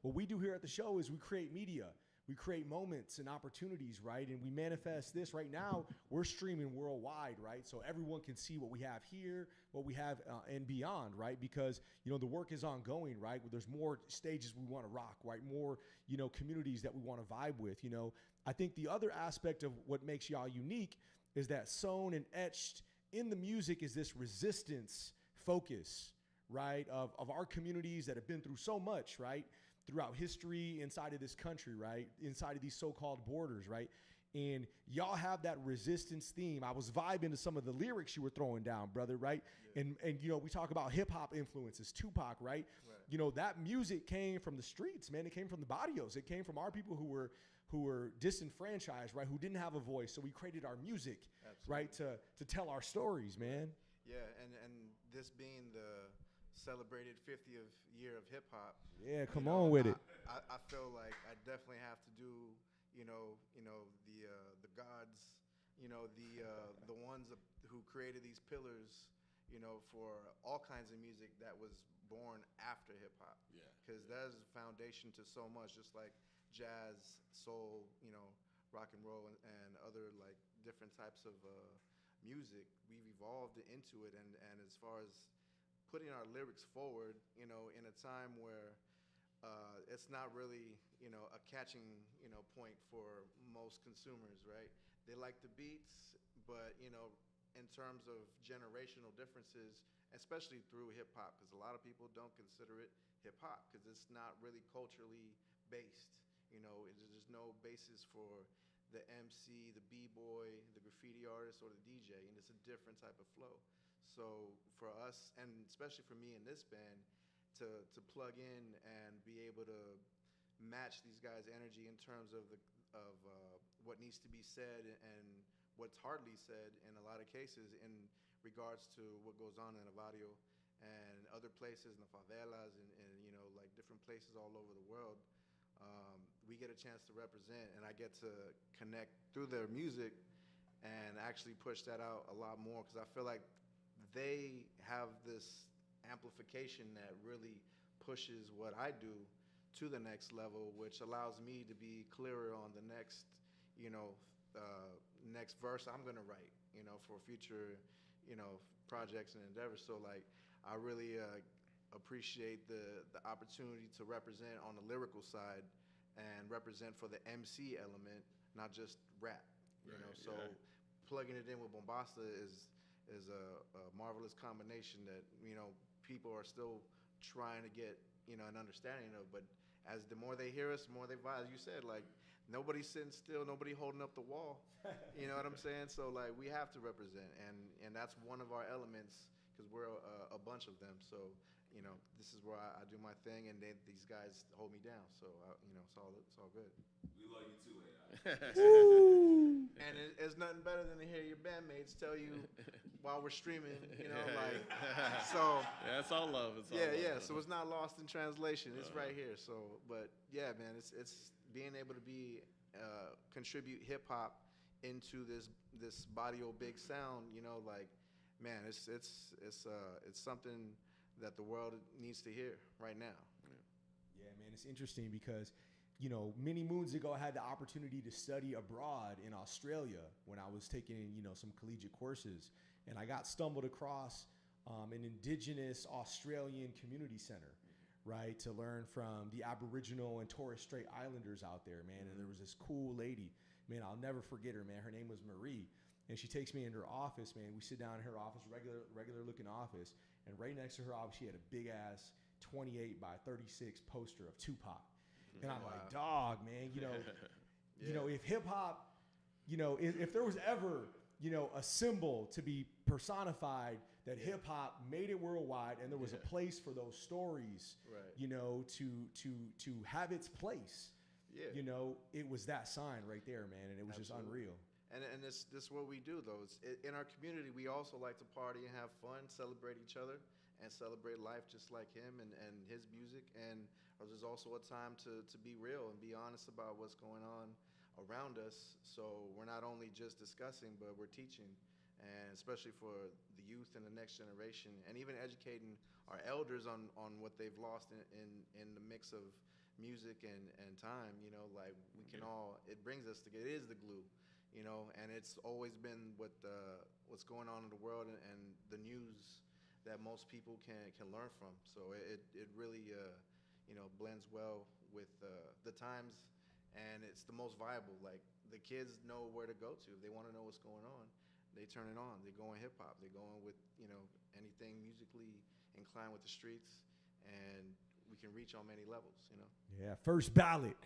What we do here at the show is we create media. We create moments and opportunities, right? And we manifest this right now. We're streaming worldwide, right? So everyone can see what we have here, what we have and beyond, right? Because, the work is ongoing, right? There's more stages we want to rock, right? More, communities that we want to vibe with, I think the other aspect of what makes y'all unique is that sewn and etched in the music is this resistance focus, right? Of our communities that have been through so much, right? Throughout history inside of this country, right? Inside of these so-called borders, right? And y'all have that resistance theme. I was vibing to some of the lyrics you were throwing down, brother, right? Yeah. And we talk about hip-hop influences, Tupac, right? That music came from the streets, man. It came from the barrios. It came from our people who were disenfranchised, right? Who didn't have a voice. So we created our music, right? To tell our stories, man. Yeah, and this being the celebrated 50th year of hip hop. Yeah, come on with it. I feel like I definitely have to do, the gods, the ones who created these pillars, for all kinds of music that was born after hip hop. Yeah. Because that is the foundation to so much, just like jazz, soul, rock and roll and other like different types of music, we've evolved into it. And as far as putting our lyrics forward, you know, in a time where it's not really, you know, a catching, you know, point for most consumers, right? They like the beats, but, you know, in terms of generational differences, especially through hip hop, because a lot of people don't consider it hip hop because it's not really culturally based. You know, there's no basis for the MC, the b-boy, the graffiti artist, or the DJ, and it's a different type of flow. So for us, and especially for me in this band, to plug in and be able to match these guys' energy in terms of what needs to be said and what's hardly said in a lot of cases in regards to what goes on in the barrio and other places in the favelas and you know, like different places all over the world. We get a chance to represent, and I get to connect through their music and actually push that out a lot more, because I feel like they have this amplification that really pushes what I do to the next level, which allows me to be clearer on the next, you know, next verse I'm gonna write, you know, for future, you know, projects and endeavors. So like, I really appreciate the opportunity to represent on the lyrical side and represent for the MC element, not just rap, you know. So plugging it in with Bombasta is a marvelous combination that, you know, people are still trying to get, you know, an understanding of. But as the more they hear us, the more they vibe. As you said, like, nobody's sitting still, nobody holding up the wall. You know what I'm saying? So like, we have to represent, and that's one of our elements, because we're a bunch of them. So, you know, this is where I do my thing, and these guys hold me down. So you know, it's all good. We love you too, AI. And it's nothing better than to hear your bandmates tell you while we're streaming, you know, like, so. Yeah, it's all love. It's all Yeah, love. yeah. So it's not lost in translation. It's right here. So, but yeah, man, it's being able to be contribute hip hop into this barrio-big sound. You know, like, man, it's something that the world needs to hear right now. Yeah, man, it's interesting because, you know, many moons ago, I had the opportunity to study abroad in Australia when I was taking, you know, some collegiate courses. And I got stumbled across an indigenous Australian community center, right, to learn from the Aboriginal and Torres Strait Islanders out there, man. And there was this cool lady, man, I'll never forget her, man. Her name was Marie. And she takes me into her office, man. We sit down in her office, regular looking office. And right next to her office, she had a big ass 28 by 36 poster of Tupac. And I'm like, dog, man, you know, you know, if hip hop, you know, if there was ever, you know, a symbol to be personified, that hip hop made it worldwide, and there was a place for those stories, you know, to have its place. You know, it was that sign right there, man, and it was just unreal. And this what we do, though. In our community, we also like to party and have fun, celebrate each other, and celebrate life just like him and his music. And there's also a time to be real and be honest about what's going on around us. So we're not only just discussing, but we're teaching, and especially for the youth and the next generation, and even educating our elders on what they've lost in the mix of music and time. You know, like, we can all, it brings us together. It is the glue. You know, and it's always been what's going on in the world and the news that most people can learn from. So it really you know, blends well with the times, and it's the most viable. Like, the kids know where to go to if they want to know what's going on. They turn it on. They go in hip hop. They go in with, you know, anything musically inclined with the streets, and we can reach on many levels. You know. Yeah, first ballot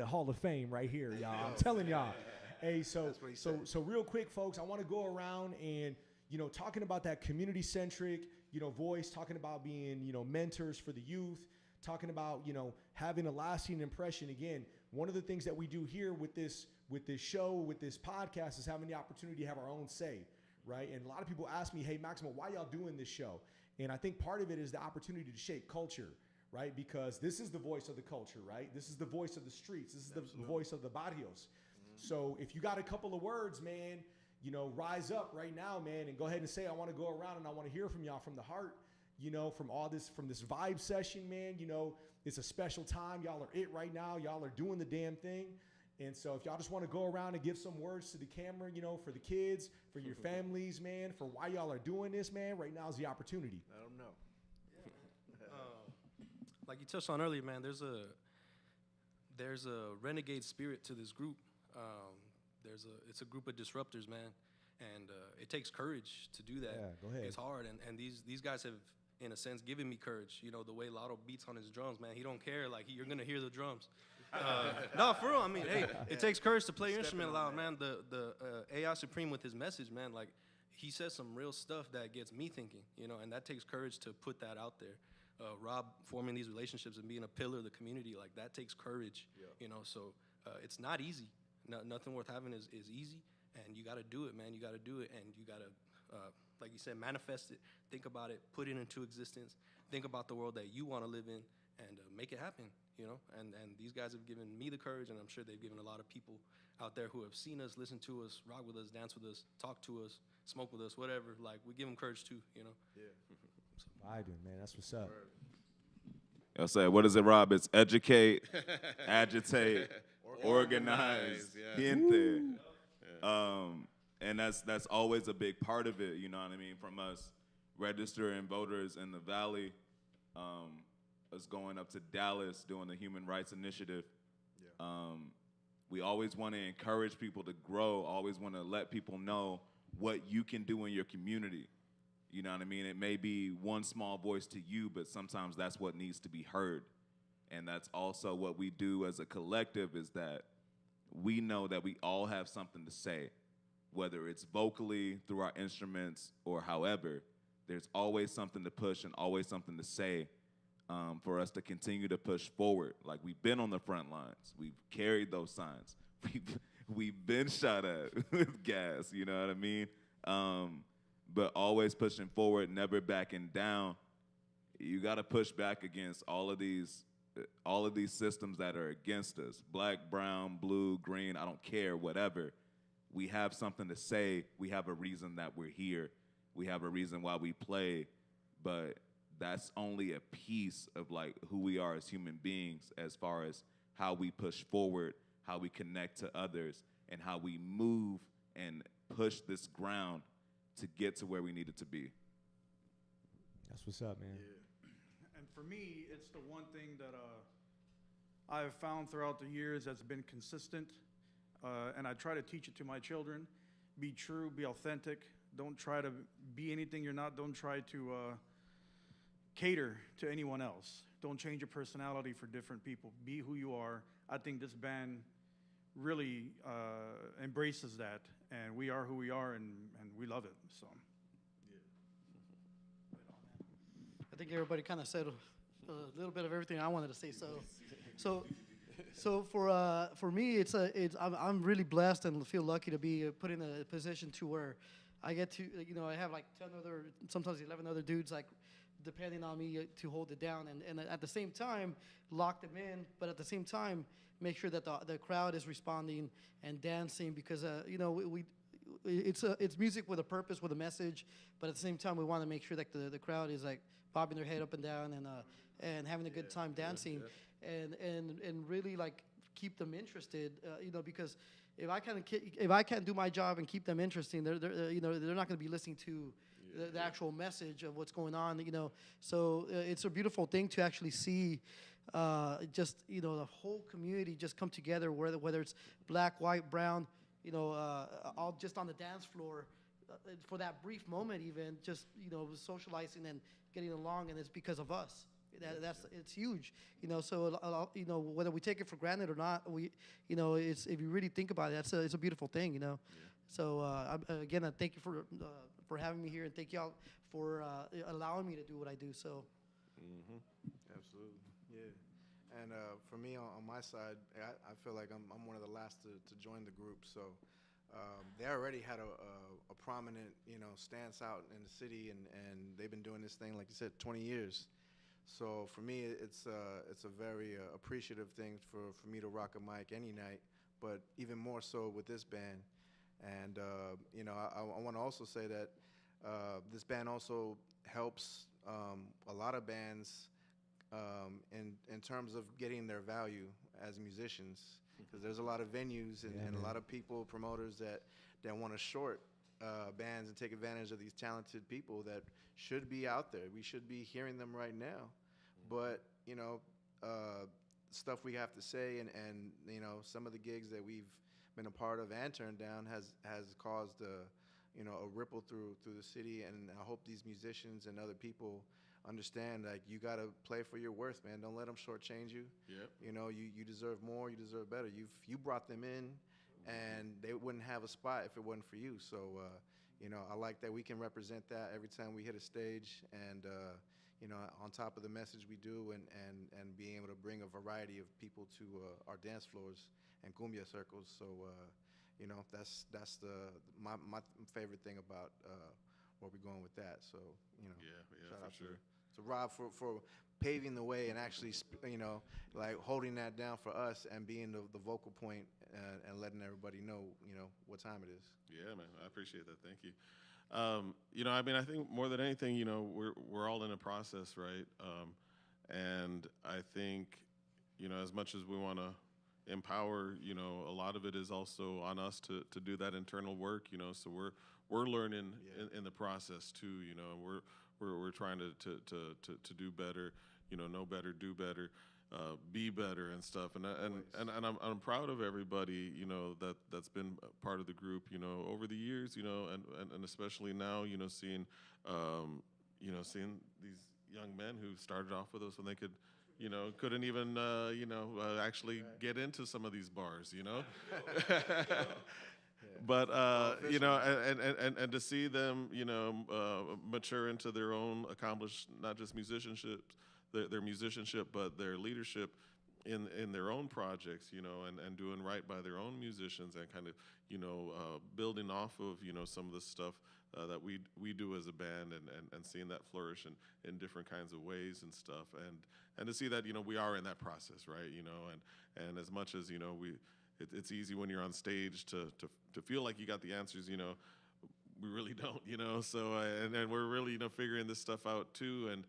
Hall of Fame right here, y'all. I'm telling y'all. Hey, so real quick, folks, I want to go around and, you know, talking about that community-centric, you know, voice, talking about being, you know, mentors for the youth, talking about, you know, having a lasting impression. Again, one of the things that we do here with this show, with this podcast, is having the opportunity to have our own say, right? And a lot of people ask me, hey, Maximo, why y'all doing this show? And I think part of it is the opportunity to shape culture, right? Because this is the voice of the culture, right? This is the voice of the streets. This is the voice of the barrios. So if you got a couple of words, man, you know, rise up right now, man, and go ahead and say, I want to go around and I want to hear from y'all from the heart, you know, from this vibe session, man. You know, it's a special time. Y'all are it right now. Y'all are doing the damn thing. And so if y'all just want to go around and give some words to the camera, you know, for the kids, for your families, man, for why y'all are doing this, man, right now is the opportunity. I don't know. Like you touched on earlier, man, there's a renegade spirit to this group. It's a group of disruptors, man, and it takes courage to do that. Yeah, go ahead. It's hard, and these guys have, in a sense, given me courage. You know, the way Lotto beats on his drums, man, he don't care. Like, you're gonna hear the drums. No, for real. I mean, hey, it takes courage to play your instrument loud, man. The AI Supreme with his message, man, like, he says some real stuff that gets me thinking, you know, and that takes courage to put that out there. Rob forming these relationships and being a pillar of the community, like, that takes courage, you know, so it's not easy. Nothing worth having is easy, and you got to do it, man. You got to do it, and you got to, like you said, manifest it, think about it, put it into existence, think about the world that you want to live in, and make it happen, you know, and these guys have given me the courage, and I'm sure they've given a lot of people out there who have seen us, listened to us, rock with us, dance with us, talk to us, smoke with us, whatever. Like, we give them courage too, you know. Yeah. Vibing, man. That's what's up. I'll say, what is it, Rob? It's educate, agitate, organize, gente. And that's always a big part of it, you know what I mean, from us registering voters in the Valley, us going up to Dallas doing the Human Rights Initiative. We always want to encourage people to grow, always want to let people know what you can do in your community. You know what I mean? It may be one small voice to you, but sometimes that's what needs to be heard. And that's also what we do as a collective, is that we know that we all have something to say, whether it's vocally, through our instruments, or however. There's always something to push and always something to say for us to continue to push forward. Like, we've been on the front lines. We've carried those signs. We've been shot at with gas, you know what I mean? But always pushing forward, never backing down. You got to push back against all of these systems that are against us. Black, brown, blue, green, I don't care, whatever. We have something to say. We have a reason that we're here. We have a reason why we play. But that's only a piece of, like, who we are as human beings, as far as how we push forward, how we connect to others, and how we move and push this ground to get to where we need it to be. That's what's up, man. Yeah. And for me, it's the one thing that I have found throughout the years that's been consistent, and I try to teach it to my children. Be true, be authentic. Don't try to be anything you're not. Don't try to cater to anyone else. Don't change your personality for different people. Be who you are. I think this band really embraces that, and we are who we are, and we love it. So, I think everybody kind of said a little bit of everything I wanted to say. So for me, I'm really blessed and feel lucky to be put in a position to where I get to, you know, I have like 10 other, sometimes 11 other dudes, like, depending on me to hold it down, and at the same time lock them in, but at the same time make sure that the crowd is responding and dancing, because you know, it's music with a purpose, with a message, but at the same time we want to make sure that the crowd is, like, bobbing their head up and down and having a good time dancing, and really, like, keep them interested, you know, because if I can't do my job and keep them interesting, they're you know, they're not going to be listening to the actual message of what's going on, you know. So it's a beautiful thing to actually see just, you know, the whole community just come together, whether it's black, white, brown, you know, all just on the dance floor for that brief moment, even just, you know, socializing and getting along, and it's because of us. It's huge, you know. So you know, whether we take it for granted or not, you know, it's, if you really think about it, it's a beautiful thing, you know. So again, I thank you for having me here, and thank y'all for allowing me to do what I do. So, Absolutely, yeah. And for me, on my side, I feel like I'm one of the last to join the group. So they already had a prominent, you know, stance out in the city, and they've been doing this thing, like you said, 20 years. So for me, it's a very appreciative thing for me to rock a mic any night, but even more so with this band. And you know, I want to also say that this band also helps a lot of bands in terms of getting their value as musicians. because there's a lot of venues and a lot of people, promoters that want to short bands and take advantage of these talented people that should be out there. We should be hearing them right now. But, you know, stuff we have to say and you know, some of the gigs that we've been a part of and turned down has caused you know, a ripple through the city, and I hope these musicians and other people understand, like, you got to play for your worth, man. Don't let them shortchange you. Yep. You know, you deserve more, you deserve better. You brought them in, and they wouldn't have a spot if it wasn't for you. So, you know, I like that we can represent that every time we hit a stage, and you know, on top of the message we do, and being able to bring a variety of people to our dance floors and cumbia circles. So, you know, that's my favorite thing about where we're going with that. So, you know, Yeah, shout for out sure. to Rob for paving the way and actually, you know, like holding that down for us and being the vocal point and letting everybody know, you know, what time it is. Yeah, man, I appreciate that. Thank you. You know, I mean, I think more than anything, you know, we're all in a process, right? And I think, you know, as much as we want to empower, you know, a lot of it is also on us to do that internal work, you know. So we're learning in the process too, you know. We're trying to do better, you know better, do better, be better and stuff. And I'm proud of everybody, you know, that's been part of the group, you know, over the years, you know, and especially now, you know, seeing these young men who started off with us when they couldn't even, actually get into some of these bars, you know. But you know, and to see them, you know, mature into their own accomplished, not just musicianship, their musicianship, but their leadership in their own projects, you know, and doing right by their own musicians, and kind of, you know, building off of, you know, some of the stuff that we do as a band, and seeing that flourish in different kinds of ways and stuff, and to see that, you know, we are in that process, right, you know, and as much as, you know, it's easy when you're on stage to feel like you got the answers, you know, we really don't, you know. So and we're really, you know, figuring this stuff out too, and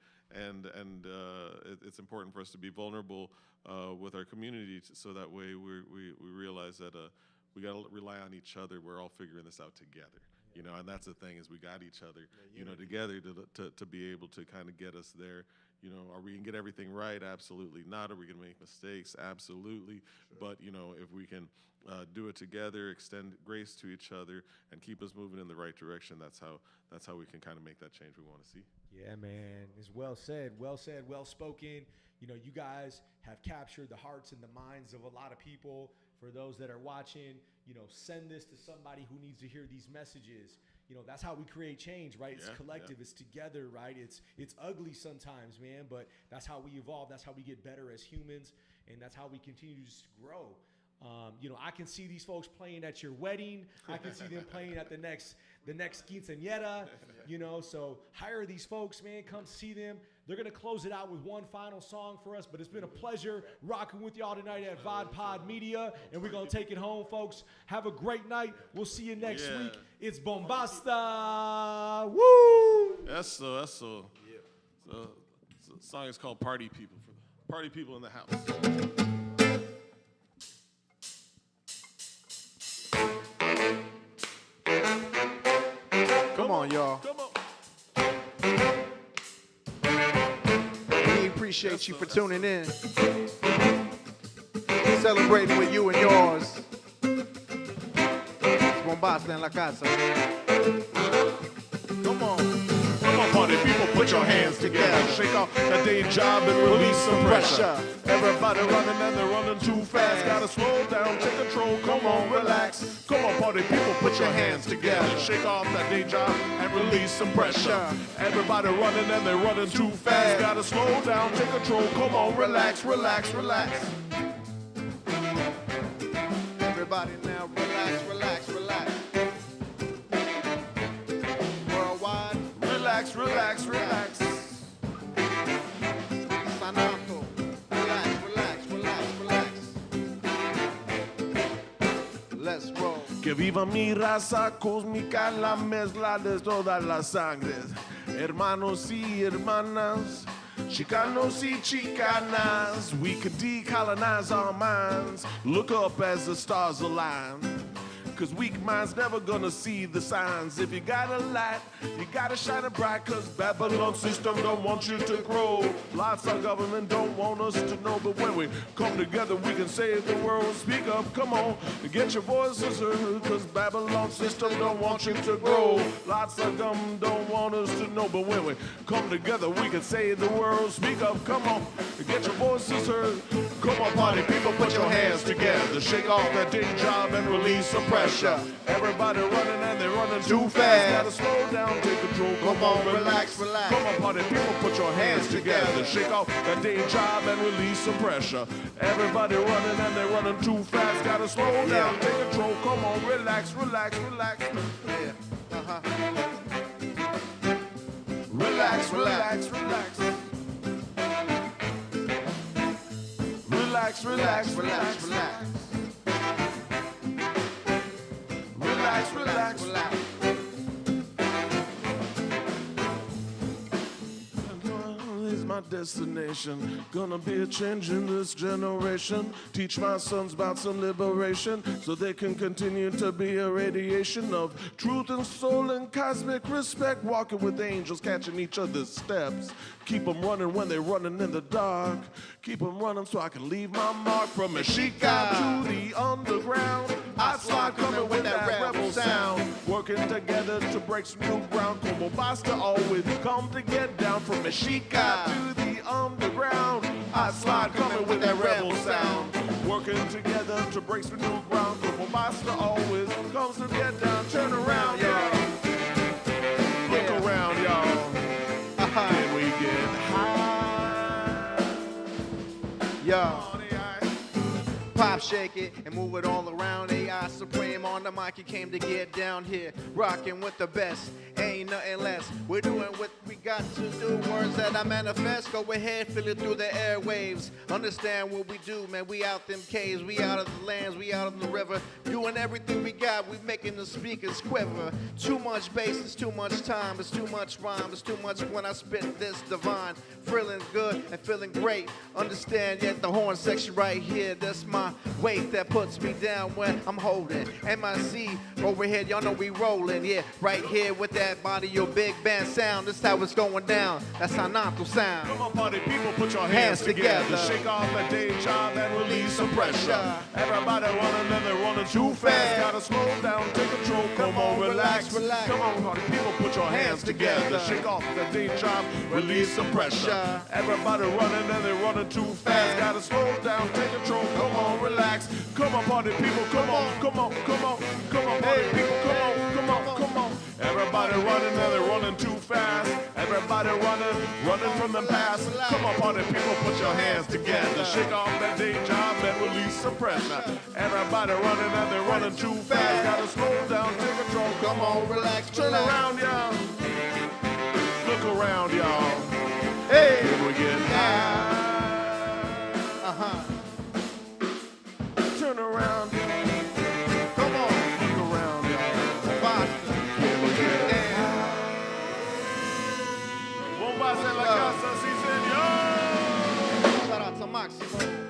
it's important for us to be vulnerable with our community, so that way we realize that we got to rely on each other. We're all figuring this out together, you know, and that's the thing, is we got each other, you know, together to be able to kind of get us there. You know, are we gonna get everything right? Absolutely not. Are we gonna make mistakes? Absolutely. Sure. But, you know, if we can do it together, extend grace to each other, and keep us moving in the right direction, that's how we can kind of make that change we want to see. Yeah, man. It's well said, well spoken. You know, you guys have captured the hearts and the minds of a lot of people. For those that are watching, you know, send this to somebody who needs to hear these messages. You know, that's how we create change, right? It's collective, it's together, right? It's ugly sometimes, man, but that's how we evolve. That's how we get better as humans, and that's how we continue to just grow. You know, I can see these folks playing at your wedding. I can see them playing at the next quinceañera, you know. So hire these folks, man. Come see them. They're going to close it out with one final song for us, but it's been a pleasure rocking with y'all tonight at VodPod Media, and we're going to take it home, folks. Have a great night. We'll see you next week. It's Bombasta. Woo! That's so. Yeah. So the song is called Party People, for the party people in the house. Come on, y'all. Come on. We appreciate you for tuning in. Celebrating with you and yours. It's Bombasta en la casa. Come on. Come on, party people, put your hands together. Shake off that day job and release some pressure. Everybody running and they're running too fast. Gotta slow down, take control, come on, relax. Come on, party people, put your hands together. Shake off that day job and release some pressure. Everybody running and they're running too fast. Gotta slow down, take control, come on, relax, relax, relax. Everybody now, relax, relax, relax. Worldwide, Relax, relax, relax. Sanato. Relax, relax, relax, relax. Let's roll. Que viva mi raza cósmica, la mezcla de todas las sangres. Hermanos y hermanas, Chicanos y Chicanas, we can decolonize our minds. Look up as the stars align. Cause weak minds never gonna see the signs. If you got a light, you gotta shine it bright. Cause Babylon system don't want you to grow. Lots of government don't want us to know. But when we come together, we can save the world. Speak up, come on, get your voices heard. Cause Babylon system don't want you to grow. Lots of government don't want us to know. But when we come together, we can save the world. Speak up, come on, get your voices heard. Come on, party people, put your hands together. Shake off that day job and release some pressure. Everybody running and they're running too fast. Gotta slow down, take control. Come on, relax, relax. Come on, party people, put your hands together. Shake off that day job and release some pressure. Everybody running and they're running too fast. Gotta slow down, take control. Come on, relax, relax, relax. Yeah. Relax, relax, relax. Relax, relax, relax, relax. Relax, relax, relax. Is my destination gonna be a change in this generation? Teach my sons about some liberation so they can continue to be a radiation of truth and soul and cosmic respect. Walking with angels, catching each other's steps. Keep them running when they're running in the dark. Keep them running so I can leave my mark. From Mexica to the underground, I slide coming with that rebel sound. Working together to break some new ground. Como Bombasta always come to get down. From Mexica to the underground, I slide coming with that rebel sound. Working together to break some new ground. Como Bombasta always comes to get down. Turn around, y'all. Look around, y'all. Can we get high? Yo. Pop, shake it, and move it all around. AI Supreme on the mic, he came to get down here. Rocking with the best, ain't nothing less. We're doing what we got to do. Words that I manifest, go ahead, feel it through the airwaves. Understand what we do, man, we out them caves. We out of the lands, we out of the river. Doing everything we got, we making the speakers quiver. Too much bass, it's too much time, it's too much rhyme, it's too much when I spit this divine. Feeling good and feeling great. Understand, yet the horn section right here, that's my weight that puts me down when I'm holding. MIC overhead, y'all know we rolling, yeah, right here with that barrio-big-band sound. This how it's going down. That's how Nato sound. Come on, party people, put your hands together. Shake off that day job and release some pressure. Everybody running and they're running too fast. Gotta slow down, take control. Come on, relax, relax. Come on, party people, put your hands together. Shake off that day job, release some pressure. Everybody running and they're running too fast. Gotta slow down, take control. Come on, relax. Come on, party people, come on, come on, come on, come on, party people, come on, come on, come on. Everybody running and they're running too fast. Everybody running, running from the past. Come on, party people, put your hands together. Shake off that day job and release some pressure. Everybody running and they're running too fast. Gotta slow down, take control. Come on, relax, turn around, y'all. Look around, y'all. Hey, can we get high? Turn around, come on, look around, y'all. Basta, can we get high? Bombasta en la casa, sí señor. Shout out to Maximo.